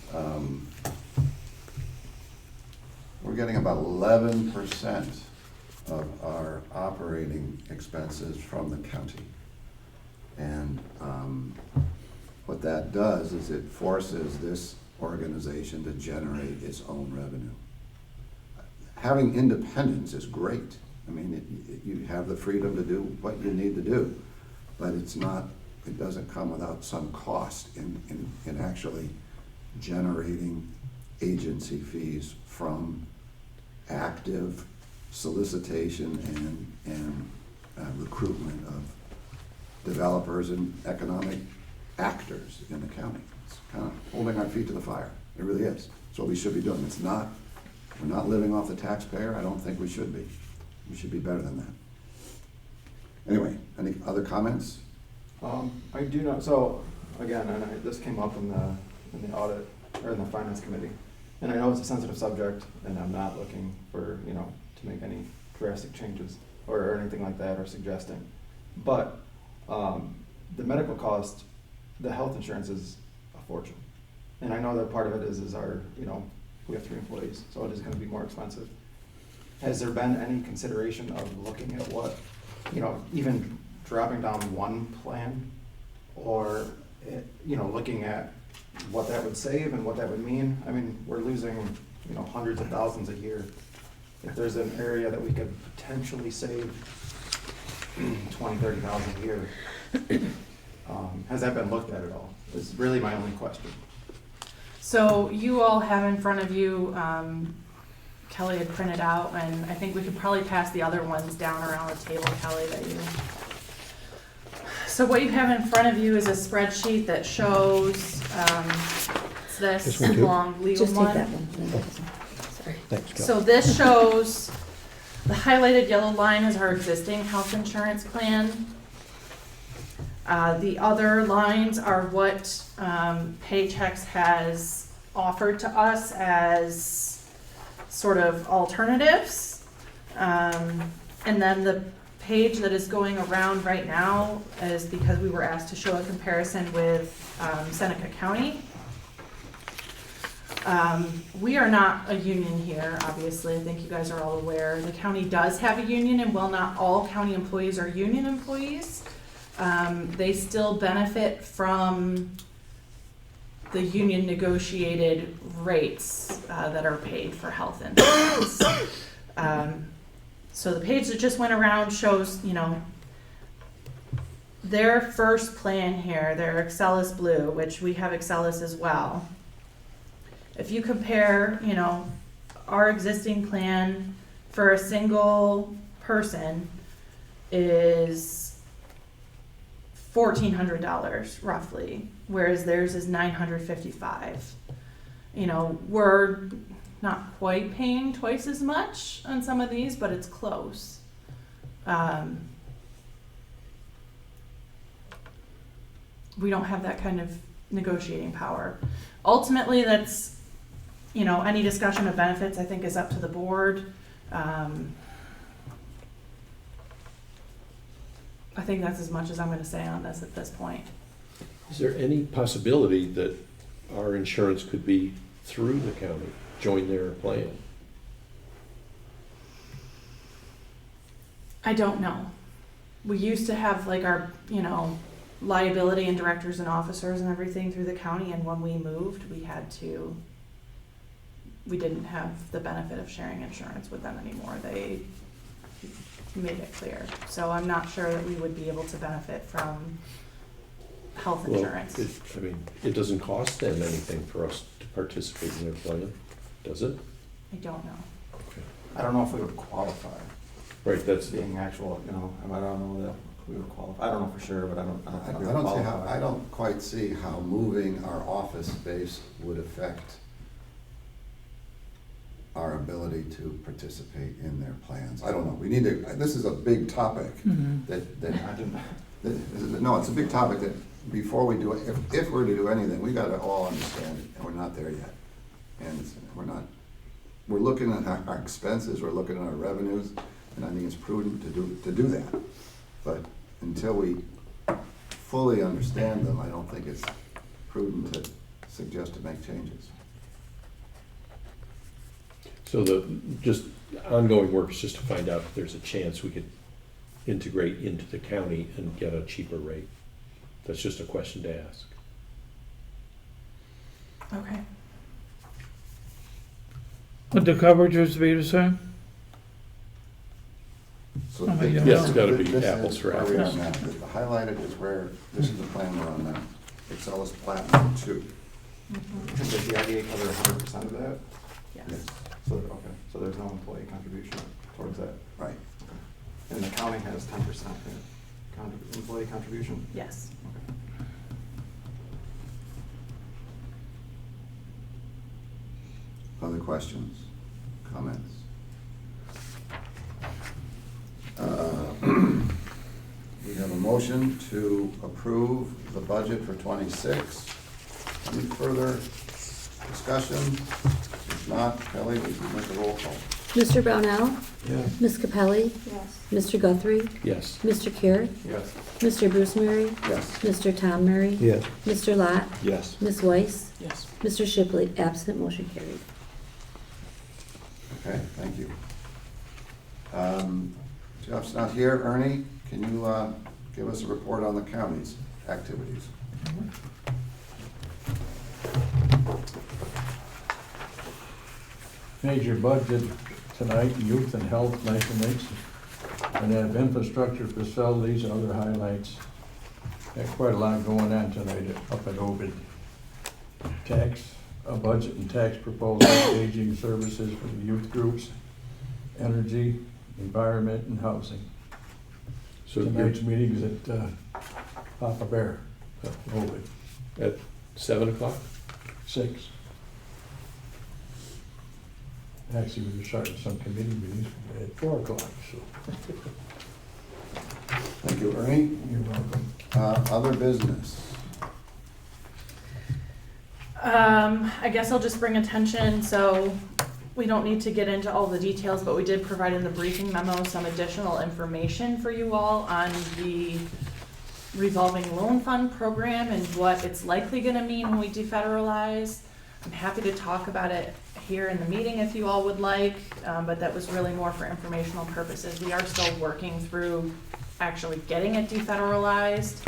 we're getting about 11% of our operating expenses from the county. And what that does is it forces this organization to generate its own revenue. Having independence is great. I mean, you have the freedom to do what you need to do, but it doesn't come without some cost in actually generating agency fees from active solicitation and recruitment of developers and economic actors in the county. It's kind of holding our feet to the fire. It really is. It's what we should be doing. We're not living off the taxpayer. I don't think we should be. We should be better than that. Anyway, any other comments? I do know, so again, this came up in the audit, or in the finance committee, and I know it's a sensitive subject, and I'm not looking for, to make any drastic changes or anything like that or suggesting. But the medical cost, the health insurance is a fortune. And I know that part of it is our, we have 3 employees, so it is gonna be more expensive. Has there been any consideration of looking at what, even dropping down one plan, or, looking at what that would save and what that would mean? I mean, we're losing, hundreds of thousands a year. If there's an area that we could potentially save 20, 30,000 a year, has that been looked at all? Is really my only question. So you all have in front of you, Kelly had printed out, and I think we could probably pass the other ones down around the table, Kelly, that you. So what you have in front of you is a spreadsheet that shows, it's this This one too? long legal Just one. take that one. Sorry. Thanks, Kel. So this shows, the highlighted yellow line is our existing health insurance plan. The other lines are what Paychex has offered to us as sort of alternatives. And then the page that is going around right now is because we were asked to show a comparison with Seneca County. We are not a union here, obviously. I think you guys are all aware. The county does have a union, and while not all county employees are union employees, they still benefit from the union negotiated rates that are paid for health insurance. So the page that just went around shows, their first plan here, their Excelis Blue, which we have Excelis as well. If you compare, our existing plan for a single person is $1,400 roughly, whereas theirs is $955. We're not quite paying twice as much on some of these, but it's close. We don't have that kind of negotiating power. Ultimately, that's, any discussion of benefits, I think, is up to the board. I think that's as much as I'm going to say on this at this point. Is there any possibility that our insurance could be through the county, join their plan? I don't know. We used to have like our, liability and directors and officers and everything through the county, and when we moved, we didn't have the benefit of sharing insurance with them anymore. They made it clear. So I'm not sure that we would be able to benefit from health insurance. Well, it doesn't cost them anything for us to participate in their plan, does it? I don't know. Okay. I don't know if we would qualify. Right, that's Being actual, I don't know that we would qualify. I don't know for sure, but I don't think we would I qualify. don't quite see how moving our office space would affect our ability to participate in their plans. I don't know. We need to, this is a big topic no, it's a big topic that before we do it, if we're to do anything, we gotta all understand it, and we're not there yet. And we're looking at our expenses, we're looking at our revenues, and I think it's prudent to do that. But until we fully understand them, I don't think it's prudent to suggest to make changes. So the just ongoing work is just to find out if there's a chance we could integrate into the county and get a cheaper rate. That's just a question to ask. Okay. Would the coverages be the same? So Oh, yeah. Yeah, it's gotta be this is apples for where we are apples. now. The highlighted is where, this is the plan we're on now. Excel is Platinum 2. Does the IDA cover 100% of that? Yes. So, okay, so there's no employee contribution towards that? Right. And the county has 10% employee contribution? Yes. Okay. Other questions, comments? We have a motion to approve the budget for '26. Any further discussion? If not, Kelly, we can make a roll call. Mr. Brownell? Yeah. Ms. Capelli? Yes. Mr. Guthrie? Yes. Mr. Carey? Yes. Mr. Bruce Murray? Yes. Mr. Tom Murray? Yes. Mr. Lot? Yes. Ms. Weiss? Yes. Mr. Shipley, absent, motion carried. Okay, thank you. Jeff's not here. Ernie, can you give us a report on the county's activities? Major budget tonight, youth and health, nice and nice. And have infrastructure, facilities, and other highlights. Got quite a lot going on tonight up at Ovid. A budget and tax proposal, aging services for the youth groups, energy, environment, and housing. So Tonight's meeting is at Papa Bear, up in Ovid, at 7 o'clock? 6. Actually, we were starting some committee meetings at 4 o'clock, so Thank you, Ernie. you're welcome. Other business. I guess I'll just bring attention, so we don't need to get into all the details, but we did provide in the briefing memo some additional information for you all on the revolving loan fund program and what it's likely gonna mean when we defederalize. I'm happy to talk about it here in the meeting if you all would like, but that was really more for informational purposes. We are still working through actually getting it defederalized.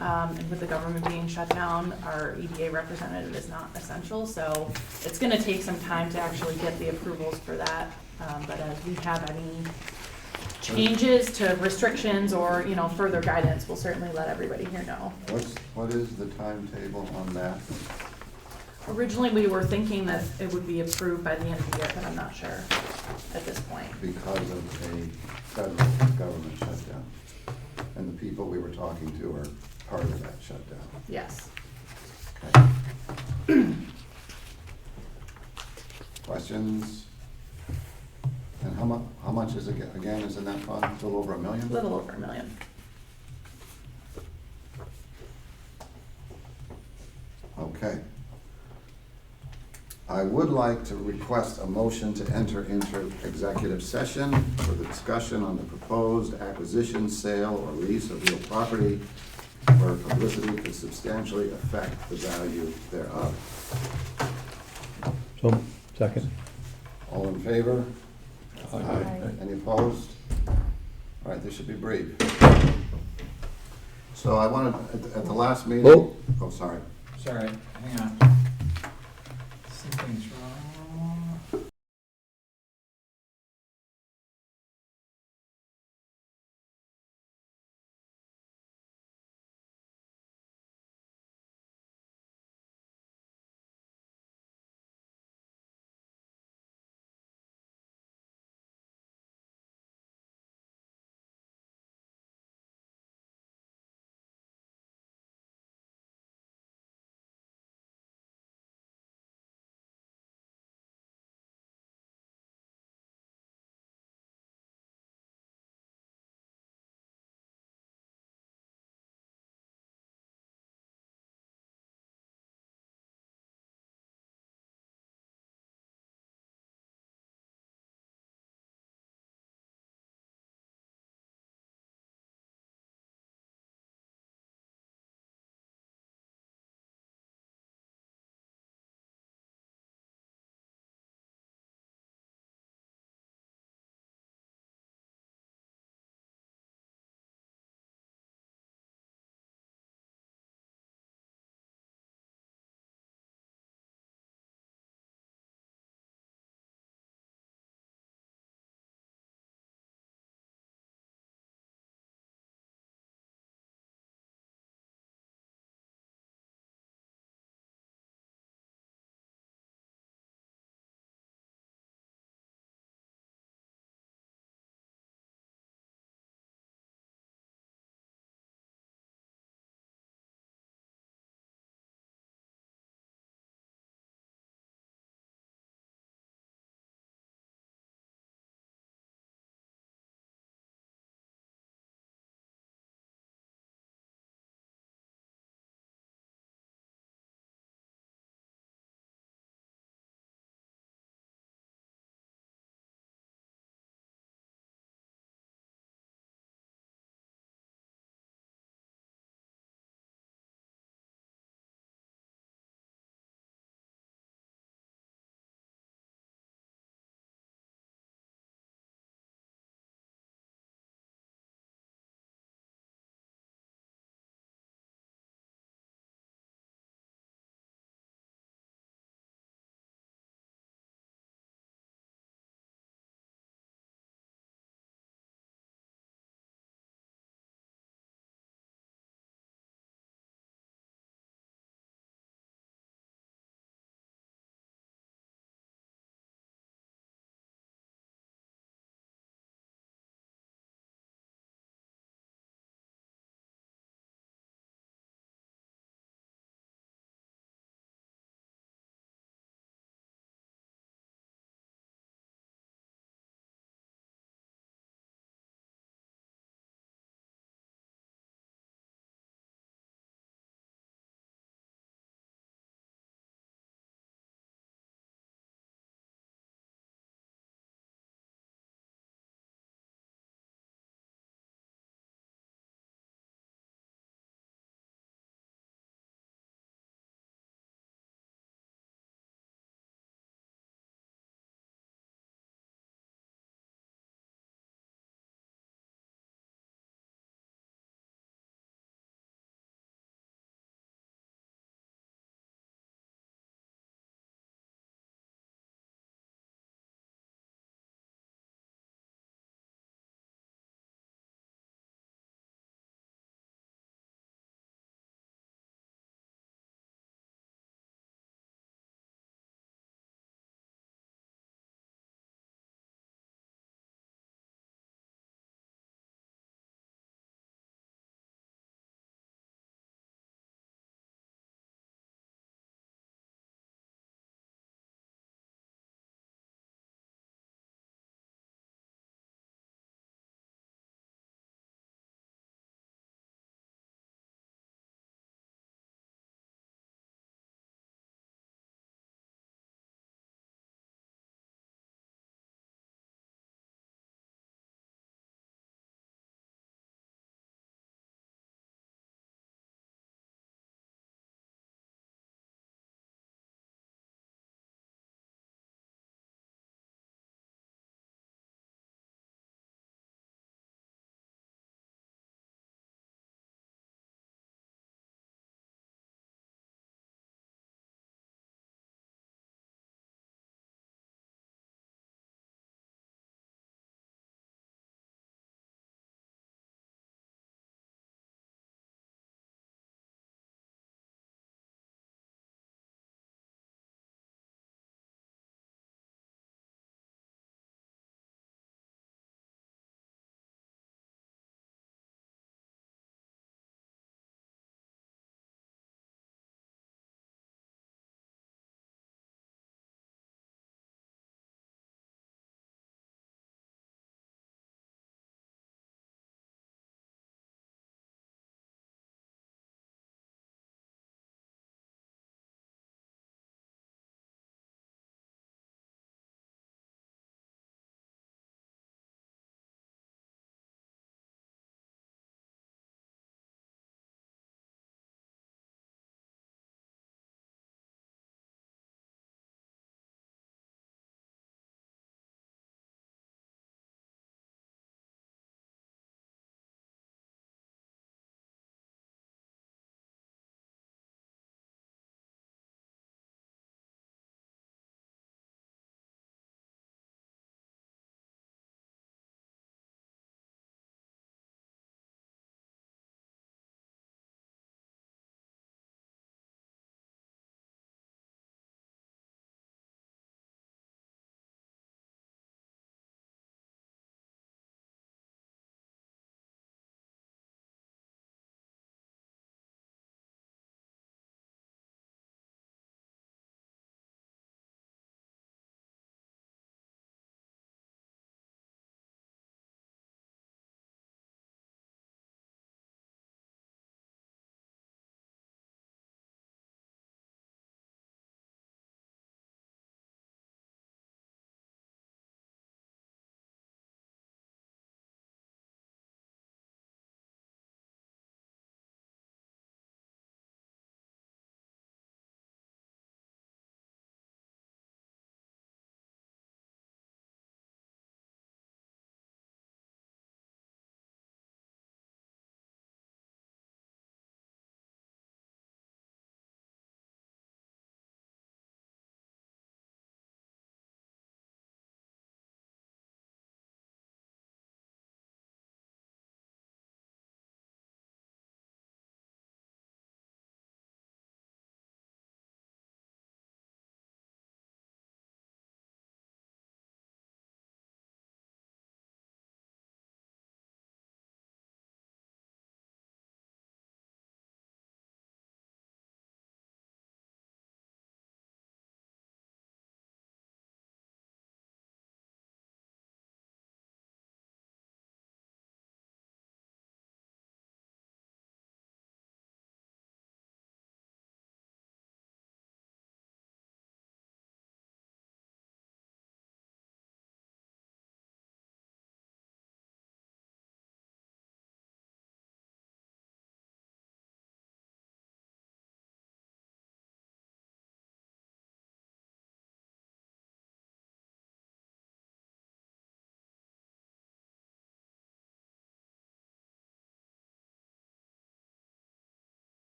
And with the government being shut down, our EDA representative is not essential, so it's gonna take some time to actually get the approvals for that. But as we have any changes to restrictions or, you know, further guidance, we'll certainly let everybody here know. What is the timetable on that? Originally, we were thinking that it would be approved by the end of the year, but I'm not sure at this point. Because of a federal government shutdown. And the people we were talking to are part of that shutdown. Yes. Okay. Questions? And how much is it, again, is in that fund? A little over $1 million? A little over $1 million. Okay. I would like to request a motion to enter into executive session for the discussion on the proposed acquisition, sale, or lease of real property where publicity could substantially affect the value thereof. So, second. All in favor? Aye. Any opposed? All right, this should be brief. So I wanted, at the last meeting. Oh, sorry. Sorry, hang on. Something's wrong.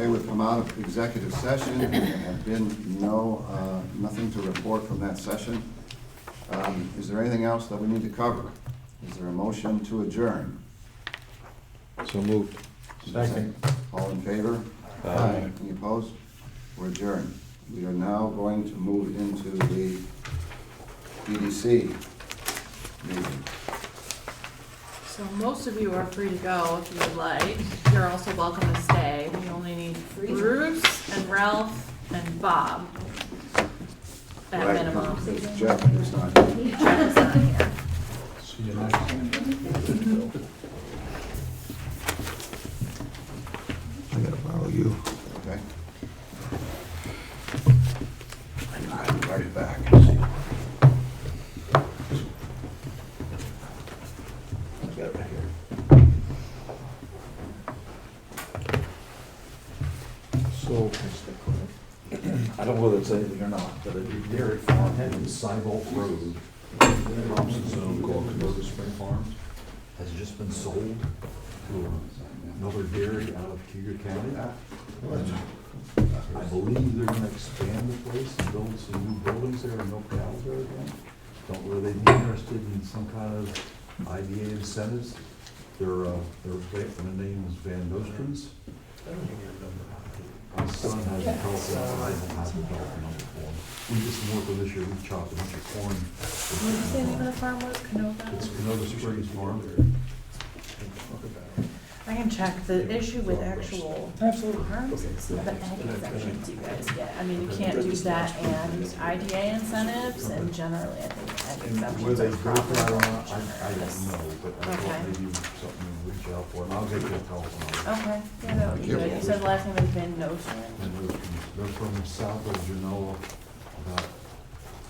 Okay, we've come out of executive session. There have been nothing to report from that session. Is there anything else that we need to cover? Is there a motion to adjourn? So moved. Second. All in favor? Aye. Any opposed? We're adjourned. We are now going to move into the EDC meeting. So most of you are free to go if you would like. You're also welcome to stay. We only need Bruce and Ralph and Bob at Right, minimum. because Jeff is not here. Jeff is not here. See you next time. I gotta borrow you. Okay. I'll be right back. I got it right here. So, I don't know whether it's anything or not, but a new dairy farm in Cybolt Road, Thompson Zone called Canova Spring Farms, has just been sold to another dairy out of Cuyahoga County. I believe they're gonna expand the place and build some new buildings there and milk cows there again. Don't know, they'd be interested in some kind of IDA incentives. Their name is Van Nostrand's. My son has a telephone, but I don't have the telephone number for him. We just worked with this year, we chopped a bunch of corn. What did you say the name of the farm was? Canova? It's Canova Springs Farm. I can check. The issue with actual farms is the ag exemptions you guys get. I mean, you can't do that and IDA incentives, and generally I think ag exemptions Where they are go for that or not, generous. I don't know, but I Okay. thought maybe something to reach out for, and I'll get you a telephone number. Okay, yeah, that would be good. You said the last name was Van Nostrand. And they're from south of Genoa, about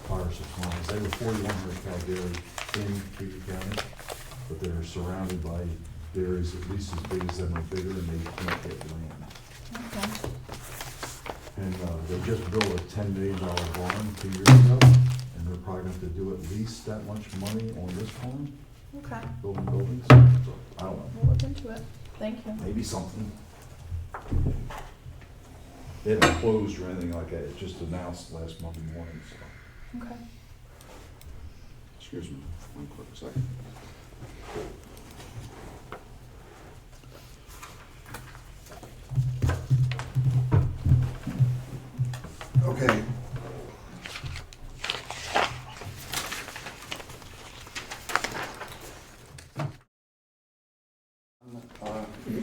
5 or 6 miles. They were 41 horsepower dairy in Cuyahoga County, but they're surrounded by dairies at least as big as them or bigger, and they can't get land. Okay. And they just built a $10 million barn 2 years ago, and they're probably going to have to do at least that much money on this farm, Okay, building buildings. So, I don't know, we'll look into it. Thank you. maybe something. They haven't closed or anything like that, it just announced last Monday morning, so. Okay. Excuse me, one quick second. Okay.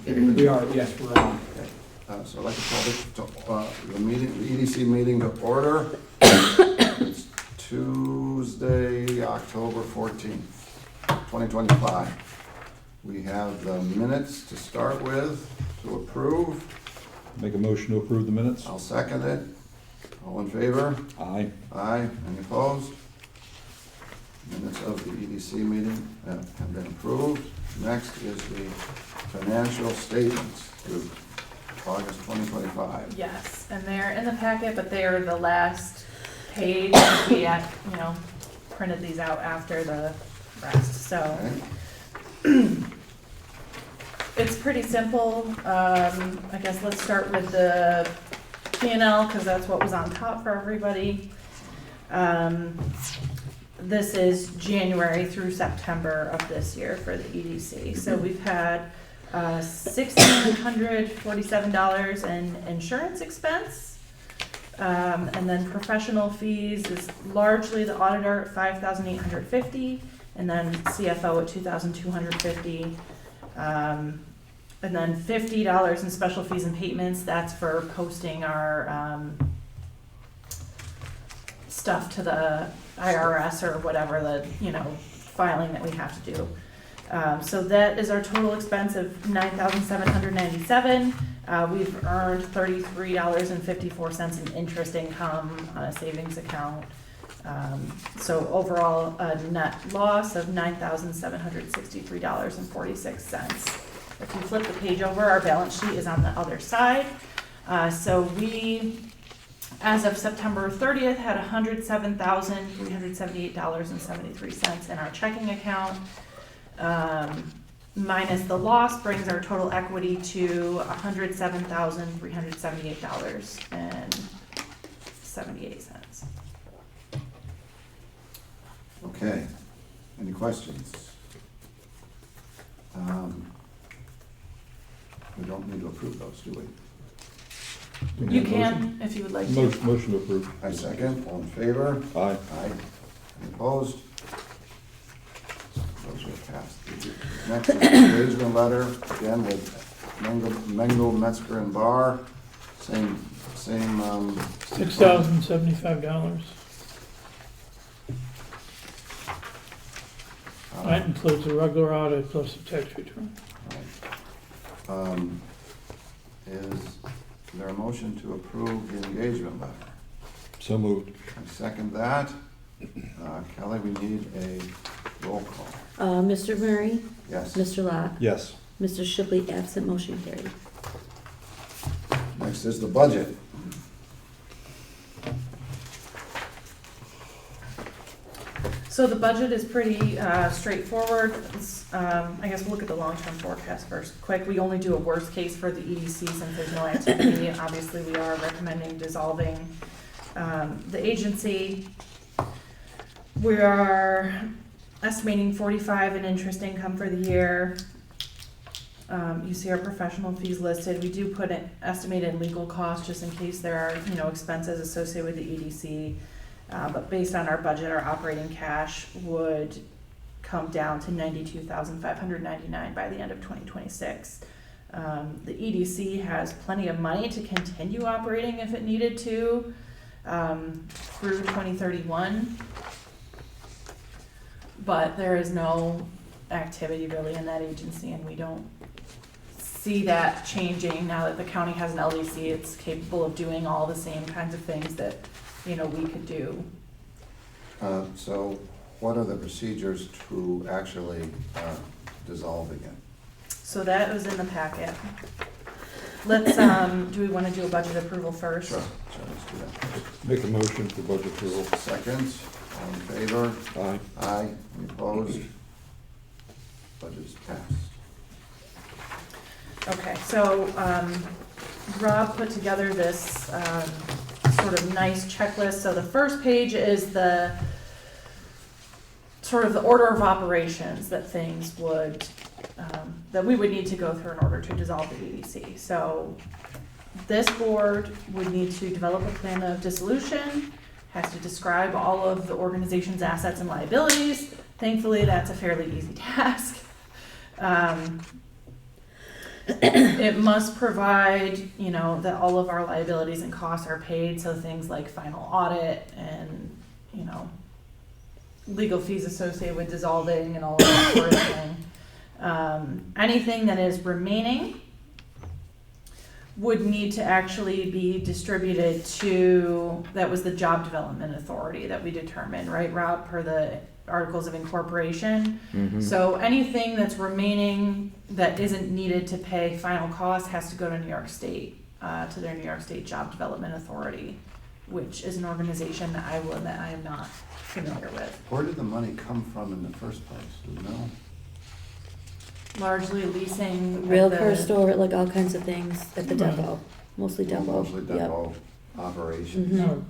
We are, yes, we're on. So I'd like to call this, the meeting, the EDC meeting to order. It's Tuesday, October 14th, 2025. We have the minutes to start with, to approve. Make a motion to approve the minutes? I'll second it. All in favor? Aye. Aye. Any opposed? Minutes of the EDC meeting have been approved. Next is the financial statements due August 2025. Yes, and they're in the packet, but they are the last page. We printed these out after the rest, so. Okay. It's pretty simple. I guess let's start with the P&L, because that's what was on top for everybody. This is January through September of this year for the EDC. So we've had $1,647 in insurance expense. And then professional fees is largely the auditor at $5,850, and then CFO at $2,250. And then $50 in special fees and payments. That's for posting our stuff to the IRS or whatever the filing that we have to do. So that is our total expense of $9,797. We've earned $33.54 in interest income on a savings account. So overall, a net loss of $9,763.46. If you flip the page over, our balance sheet is on the other side. So we, as of September 30th, had $107,378.73 in our checking account. minus the loss brings our total equity to $107,378.78. Okay, any questions? We don't need to approve those, do we? You can, if you would like to. Motion approved. I second, all in favor? Aye. Aye. Any opposed? Those are passed. Next is the engagement letter, again with Mengel, Metzger and Bar, same, $6,075. That includes the regular audit plus the tax return. Is there a motion to approve the engagement letter? So moved. I second that. Kelly, we need a roll call. Mr. Murray? Yes. Mr. Lot? Yes. Mr. Shipley, absent, motion carried. Next is the budget. So the budget is pretty straightforward. I guess we'll look at the long-term forecast first. Quick, we only do a worst case for the EDC since there's no activity. Obviously, we are recommending dissolving the agency. We are estimating 45 in interest income for the year. You see our professional fees listed. We do put an estimated legal cost just in case there are, expenses associated with the EDC. But based on our budget, our operating cash would come down to $92,599 by the end of 2026. The EDC has plenty of money to continue operating if it needed to through 2031. But there is no activity really in that agency, and we don't see that changing now that the county has an LDC. It's capable of doing all the same kinds of things that we could do. So what are the procedures to actually dissolving it? So that was in the packet. Let's, do we want to do a budget approval first? Sure, let's do that. Make a motion for budget approval. Second, all in favor? Aye. Aye, any opposed? Budget is passed. Okay, so Rob put together this sort of nice checklist. So the first page is the sort of the order of operations that things would, that we would need to go through in order to dissolve the EDC. So this board would need to develop a plan of dissolution, has to describe all of the organization's assets and liabilities. Thankfully, that's a fairly easy task. It must provide, that all of our liabilities and costs are paid, so things like final audit and, legal fees associated with dissolving and all of that sort of thing. Anything that is remaining would need to actually be distributed to, that was the job development authority that we determined, right, Rob, per the articles of incorporation. So anything that's remaining that isn't needed to pay final cost has to go to New York State, to their New York State Job Development Authority, which is an organization that I will admit I am not familiar with. Where did the money come from in the first place? Do you know? Largely leasing. Rail at car the- store, like all kinds of things at the depot, mostly depot. Mostly Yep. depot operations. Mhm. No,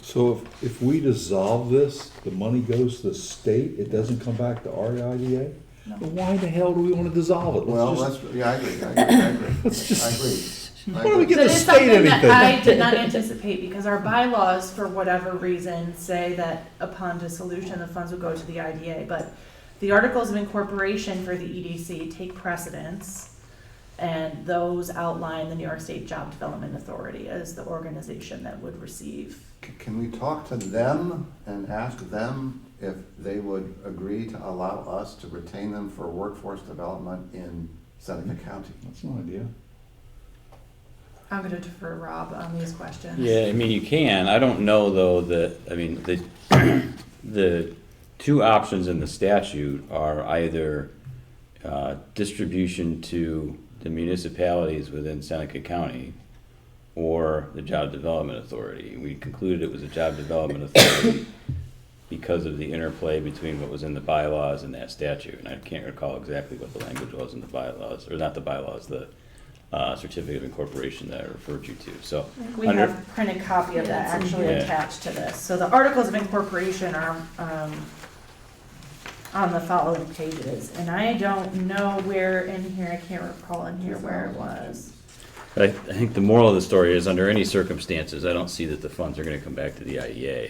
So if we dissolve this, the money goes to the state, it doesn't come back to our IDA? No. Well, why the hell do we wanna dissolve it? Well, Let's just- I agree. Let's just- I agree. Why don't we give That the is state something that anything? I did not anticipate, because our bylaws, for whatever reason, say that upon dissolution, the funds would go to the IDA, but the articles of incorporation for the EDC take precedence, and those outline the New York State Job Development Authority as the organization that would receive. Can we talk to them and ask them if they would agree to allow us to retain them for workforce development in Seneca County? That's no idea. I'm gonna defer Rob on these questions. Yeah, I mean, you can. I don't know, though, the two options in the statute are either distribution to the municipalities within Seneca County or the Job Development Authority. We concluded it was a Job Development Authority because of the interplay between what was in the bylaws and that statute. And I can't recall exactly what the language was in the bylaws, or not the bylaws, the certificate of incorporation that I referred you to. So We under- have a printed copy of that Yeah, it's in actually here. attached to this. So the articles of incorporation are, on the following pages. And I don't know where in here, I can't recall in here where it was. But I think the moral of the story is, under any circumstances, I don't see that the funds are gonna come back to the IDA.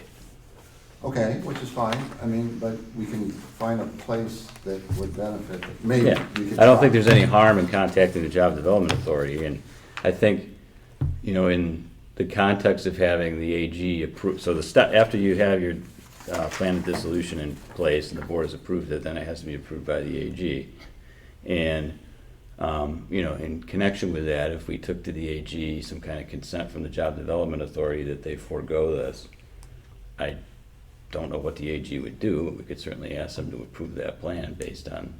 Okay, which is fine, I mean, but we can find a place that would benefit, maybe. Yeah, we could I don't try. think there's any harm in contacting the Job Development Authority, and I think, you know, in the context of having the AG approve, so the step, after you have your plan of dissolution in place and the board has approved it, then it has to be approved by the AG. And, you know, in connection with that, if we took to the AG some kind of consent from the Job Development Authority that they forego this, I don't know what the AG would do, but we could certainly ask them to approve that plan based on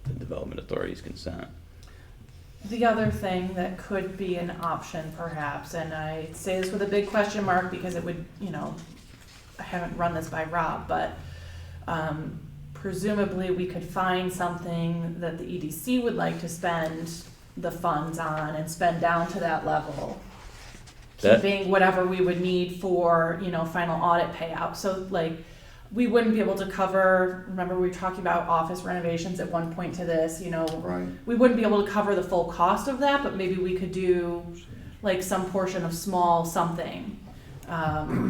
the Development Authority's consent. The other thing that could be an option perhaps, and I say this with a big question mark because it would, you know, I haven't run this by Rob, but presumably we could find something that the EDC would like to spend the funds on and spend down to that level. That- Keeping whatever we would need for, you know, final audit payout. So like, we wouldn't be able to cover, remember we were talking about office renovations at one point to this, you know. Right. We wouldn't be able to cover the full cost of that, but maybe we could do like some portion of small something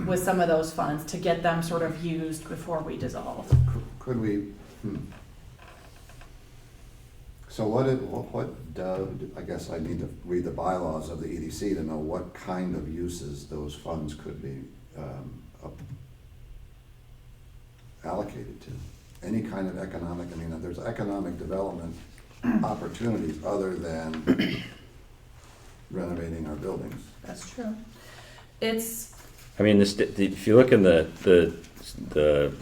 with some of those funds to get them sort of used before we dissolve. Could we, so I guess I need to read the bylaws of the EDC to know what kind of uses those funds could be allocated to. Any kind of economic, I mean, there's economic development opportunities other than renovating our buildings. That's true. It's, I mean, if you look in the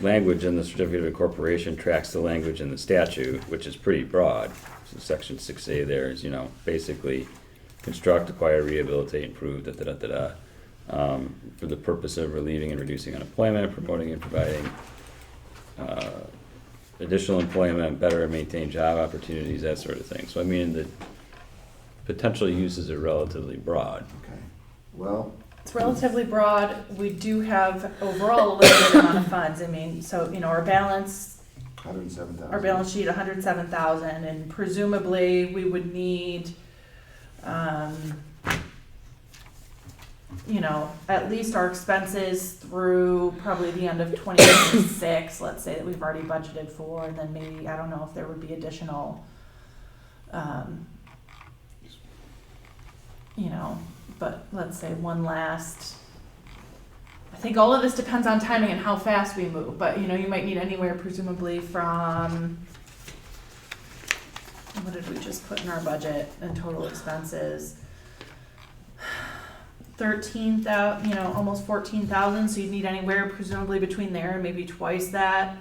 language in the certificate of incorporation tracks the language in the statute, which is pretty broad. So section 6A there is, you know, basically construct, acquire, rehabilitate, improve, for the purpose of relieving and reducing unemployment, promoting and providing additional employment, better and maintain job opportunities, that sort of thing. So I mean, the potential uses are relatively broad. Okay, well, it's relatively broad. We do have overall a limited amount of funds. I mean, so, you know, our balance 107,000. our balance sheet, 107,000, and presumably we would need, you know, at least our expenses through probably the end of 2026, let's say that we've already budgeted for, and then maybe, I don't know if there would be additional, you know, but let's say one last, I think all of this depends on timing and how fast we move, but you know, you might need anywhere presumably from, what did we just put in our budget and total expenses? 13,000, you know, almost 14,000, so you'd need anywhere presumably between there and maybe twice that,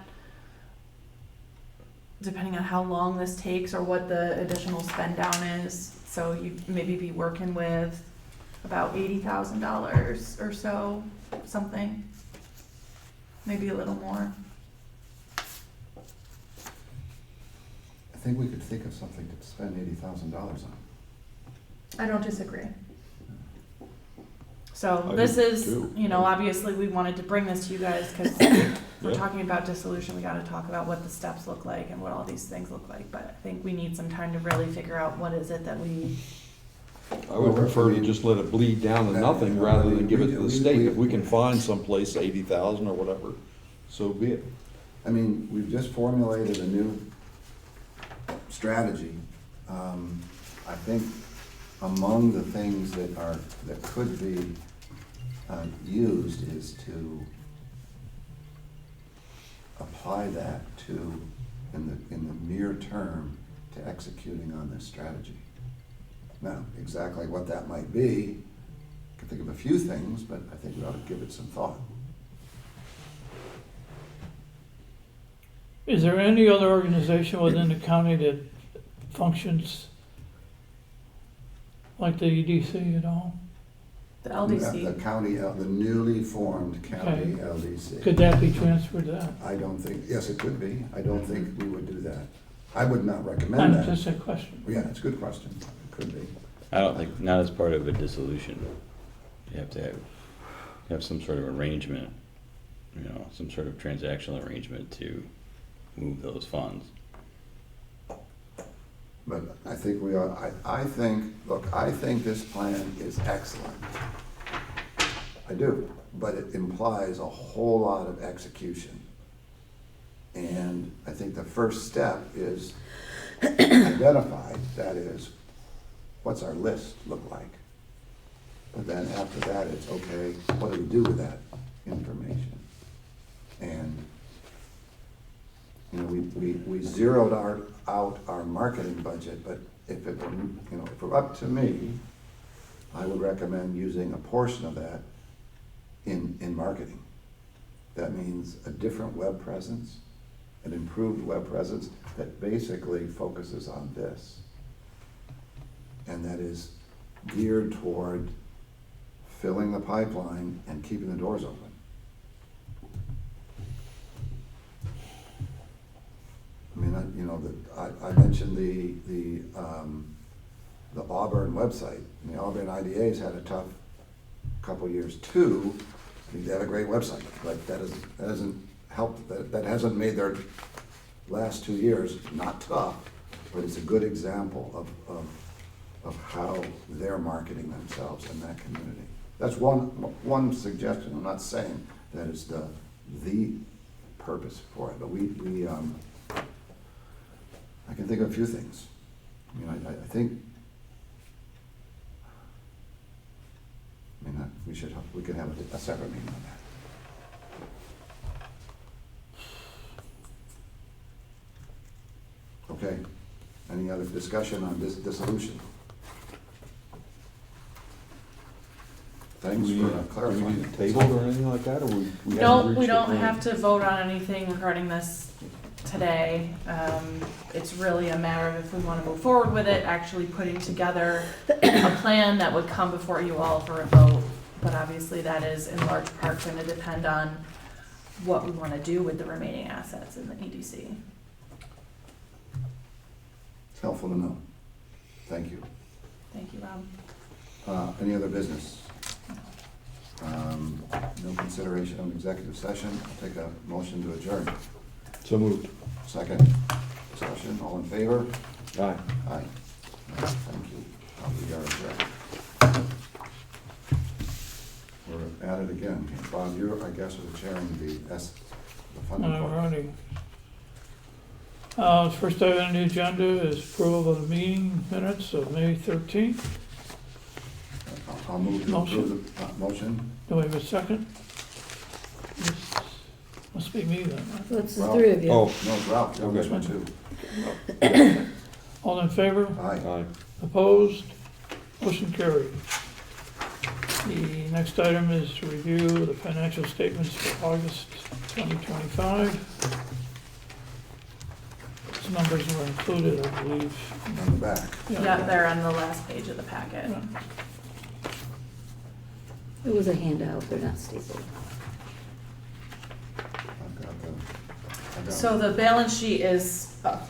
depending on how long this takes or what the additional spend down is. So you'd maybe be working with about $80,000 or so, something, maybe a little more. I think we could think of something to spend $80,000 on. I don't disagree. So I this do is, too. you know, obviously we wanted to bring this to you guys because we're talking about dissolution. We got to talk about what the steps look like and what all these things look like. But I think we need some time to really figure out what is it that we. I would prefer to just let it bleed down to nothing rather than give it to the state. If we can find someplace 80,000 or whatever, so be it. I mean, we've just formulated a new strategy. I think among the things that could be used is to apply that to, in the near term, to executing on this strategy. Now, exactly what that might be, I can think of a few things, but I think we ought to give it some thought. Is there any other organization within the county that functions like the EDC at all? The The LDC. county, the newly formed county Okay. LDC. Could that be transferred to that? I don't think, yes, it could be. I don't think we would do that. I would not recommend that. Just a question. Yeah, it's a good question. It could be. I don't think, not as part of a dissolution. You have to have some sort of arrangement, you know, some sort of transactional arrangement to move those funds. But I think we are, I think, look, I think this plan is excellent. I do, but it implies a whole lot of execution. And I think the first step is identified, that is, what's our list look like? But then after that, it's okay, what do we do with that information? And, you know, we zeroed out our marketing budget, but if it were, you know, if it were up to me, I would recommend using a portion of that in marketing. That means a different web presence, an improved web presence that basically focuses on this. And that is geared toward filling the pipeline and keeping the doors open. I mean, you know, I mentioned the Auburn website. And the Auburn IDA's had a tough couple years too. I mean, they have a great website, but that hasn't helped. That hasn't made their last 2 years not tough, but it's a good example of how they're marketing themselves in that community. That's one suggestion. I'm not saying that is the purpose for it, but I can think of a few things. I mean, I think, we could have a separate meeting on that. Okay, any other discussion on this dissolution? Thanks for clarifying. Do we need a table or anything like that, or we No, haven't we reached don't the have point? to vote on anything regarding this today. It's really a matter of if we want to move forward with it, actually putting together a plan that would come before you all for a vote. But obviously that is in large part going to depend on what we want to do with the remaining assets in the EDC. It's helpful to know. Thank you. Thank you, Rob. Any other business? No consideration of executive session. I'll take a motion to adjourn. So moved. Second, discussion, all in favor? Aye. Aye. Thank you. We are adjourned. We're at it again. Bob, you, I guess, are chairing the funding part. Alrighty. First item on the agenda is approval of the meeting minutes of May 13th. I'll move to approve the motion. Do we have a second? Must be me then. Huh? So it's the Ralph. three of you. Oh, No, Ralph, you this one Okay. too. All in favor? Aye. Aye. Opposed? Motion carried. The next item is to review the financial statements for August 2025. These numbers were included, I believe. On the back. Yeah, they're on the last page of the packet. Yeah. It was a handout, they're not stapled. I've got So the balance sheet is up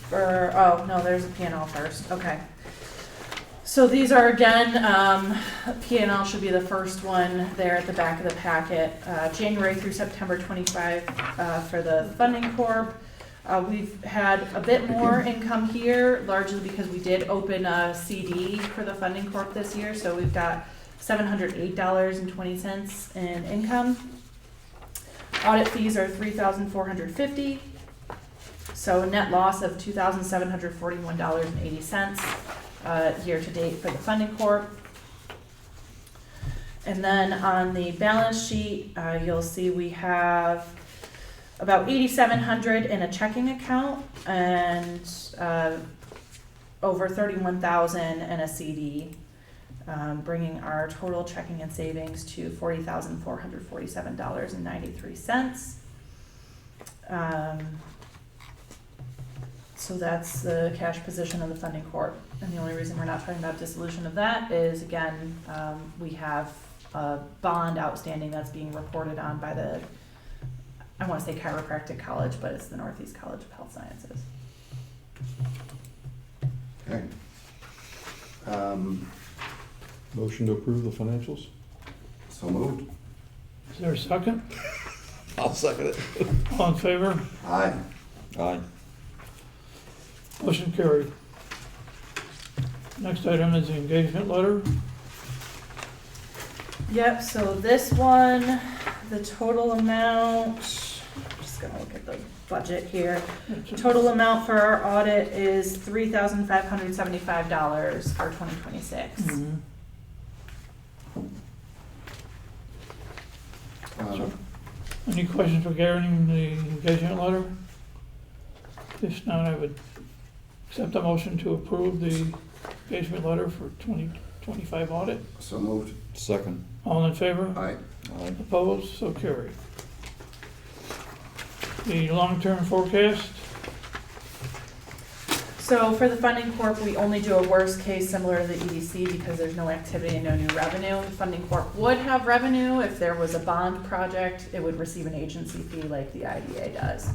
for, oh, no, there's a P&L first, okay. So these are again, P&L should be the first one there at the back of the packet. January through September 25 for the funding corp. We've had a bit more income here, largely because we did open a CD for the funding corp this year, so we've got $708.20 in income. Audit fees are $3,450, so a net loss of $2,741.80 year to date for the funding corp. And then on the balance sheet, you'll see we have about $8,700 in a checking account and over $31,000 in a CD. Bringing our total checking and savings to $40,447.93. So that's the cash position of the funding corp. And the only reason we're not talking about dissolution of that is, again, we have a bond outstanding that's being reported on by the, I want to say chiropractic college, but it's the Northeast College of Health Sciences. Okay. Motion to approve the financials? So moved. Is there a second? I'll second it. All in favor? Aye. Aye. Motion carried. Next item is the engagement letter. Yep, so this one, the total amount, just gonna look at the budget here. Total amount for our audit is $3,575 for 2026. Mhm. Any questions regarding the engagement letter? If not, I would accept a motion to approve the engagement letter for 2025 audit. So moved. Second. All in favor? Aye. Aye. Opposed? So carried. The long-term forecast, So for the funding corp, we only do a worst case similar to the EDC because there's no activity and no new revenue. The funding corp would have revenue if there was a bond project, it would receive an agency fee like the IDA does.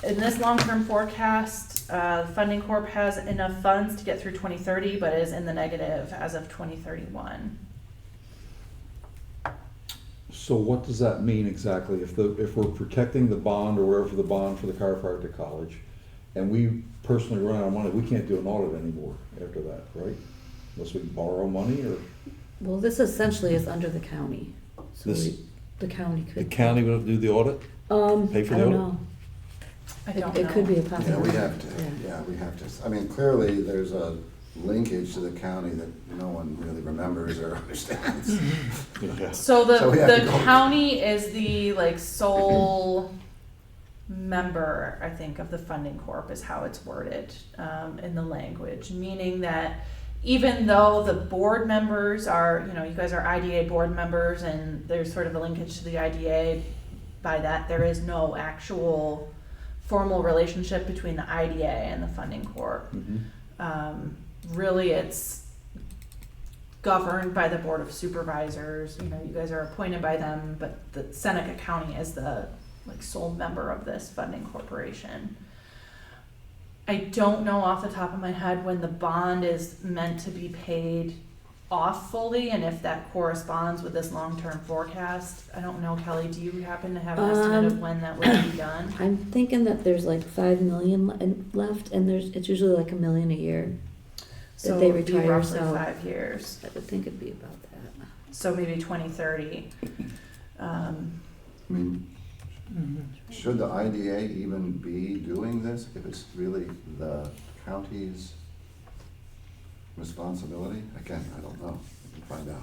In this long-term forecast, funding corp has enough funds to get through 2030, but is in the negative as of 2031. So what does that mean exactly? If we're protecting the bond or whatever for the bond for the chiropractic college, and we personally run out of money, we can't do an audit anymore after that, right? Unless we borrow money or? Well, this essentially is under the county. So This- the county The could. county will do the audit? Pay for I the don't audit? know. I don't It could know. be a Yeah, possibility. we have to, we have to. I mean, clearly, there's a linkage to the county that no one really remembers or understands. Yeah. So So we have to the go- county is the like sole member, I think, of the funding corp is how it's worded in the language, meaning that even though the board members are, you know, you guys are IDA board members and there's sort of a linkage to the IDA, by that there is no actual formal relationship between the IDA and the funding corp. Really, it's governed by the Board of Supervisors. You know, you guys are appointed by them, but the Seneca County is the like sole member of this funding corporation. I don't know off the top of my head when the bond is meant to be paid off fully and if that corresponds with this long-term forecast. I don't know, Kelly, do you happen to have an estimate of when that would be done? I'm thinking that there's like 5 million left, and it's usually like $1 million a year. So they it would be retire, roughly so- 5 years. I would think it'd be about that. So maybe 2030. I mean, should the IDA even be doing this if it's really the county's responsibility? Again, I don't know. We can find out.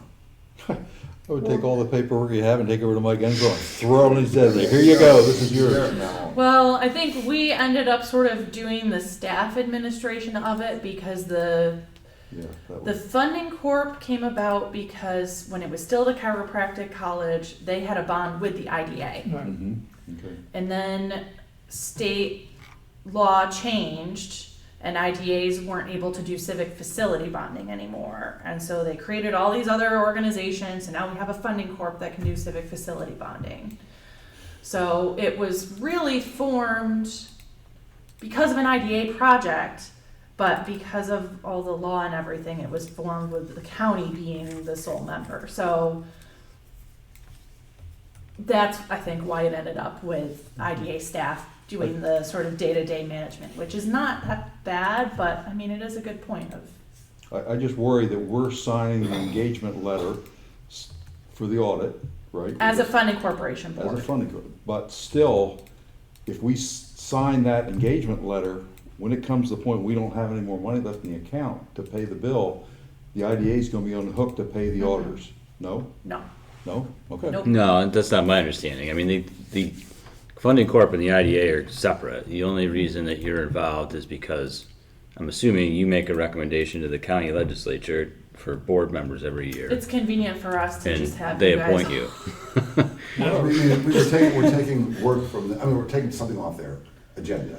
I would take all the paperwork you have and take it over to Mike Enzo and throw it on his desk. Here you go, this is yours. No. Well, I think we ended up sort of doing the staff administration of it because the Yeah, that The was, funding corp came about because when it was still the chiropractic college, they had a bond with the IDA. okay. And then state law changed and IDAs weren't able to do civic facility bonding anymore. And so they created all these other organizations, and now we have a funding corp that can do civic facility bonding. So it was really formed because of an IDA project, but because of all the law and everything, it was formed with the county being the sole member. So that's, I think, why it ended up with IDA staff doing the sort of day-to-day management, which is not that bad, but I mean, it is a good point of, I just worry that we're signing the engagement letter for the audit, right? as a funding corporation As a board. funding, but still, if we sign that engagement letter, when it comes to the point we don't have any more money left in the account to pay the bill, the IDA is gonna be on the hook to pay the auditors. No? No. No? Okay. Nope. No, that's not my understanding. I mean, the funding corp and the IDA are separate. The only reason that you're involved is because, I'm assuming you make a recommendation to the county legislature for board members every year. It's convenient for us to And just have they you guys. appoint you. We're taking work from, we're taking something off there. agenda.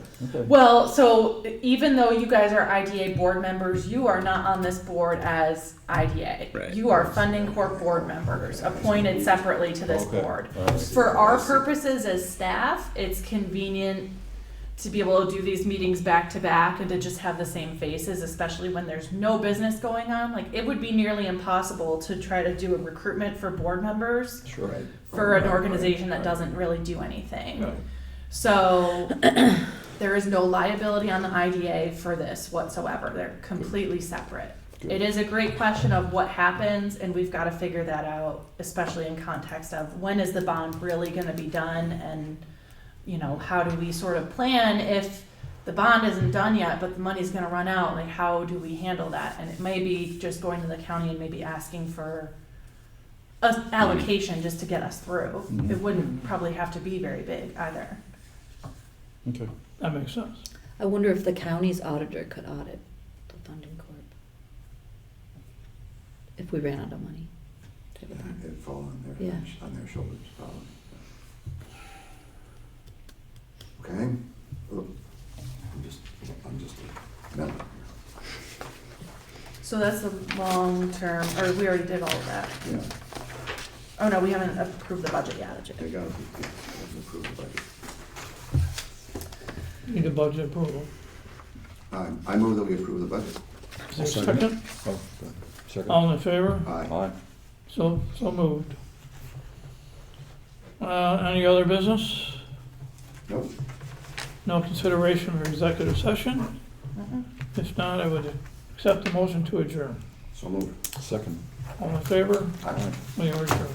Well, so even though you guys are IDA board members, you are not on this board as IDA. Right. You are Funding Corp board members, appointed separately to this Okay. board. All right. For our purposes as staff, it's convenient to be able to do these meetings back to back and to just have the same faces, especially when there's no business going on. Like, it would be nearly impossible to try to do a recruitment for board members Sure. for an organization that doesn't really do anything. Right. So there is no liability on the IDA for this whatsoever. They're completely separate. Good. It is a great question of what happens, and we've got to figure that out, especially in context of when is the bond really going to be done, and you know, how do we sort of plan if the bond isn't done yet, but the money's going to run out? Like, how do we handle that? And it may be just going to the county and maybe asking for a allocation just to get us through. Mhm. It wouldn't probably have to be very big either. Okay. That makes sense. I wonder if the county's auditor could audit the funding corp. If we ran out of money. type of thing. It'd fall Yeah. on their shoulders, probably. Okay? Oh, I'm just a member here. So that's the long term, or we already did all of that. Yeah, Oh no, we haven't approved the budget yet. they gotta be, approve the budget. Need a budget approval. I move that we approve the budget. Is there a Second. second? Oh, good. Second. All in favor? Aye. Aye. So moved. Any other business? Nope. No consideration for executive session? Mhm. If not, I would accept the motion to adjourn. So moved. Second. All in favor? Aye. We are adjourned.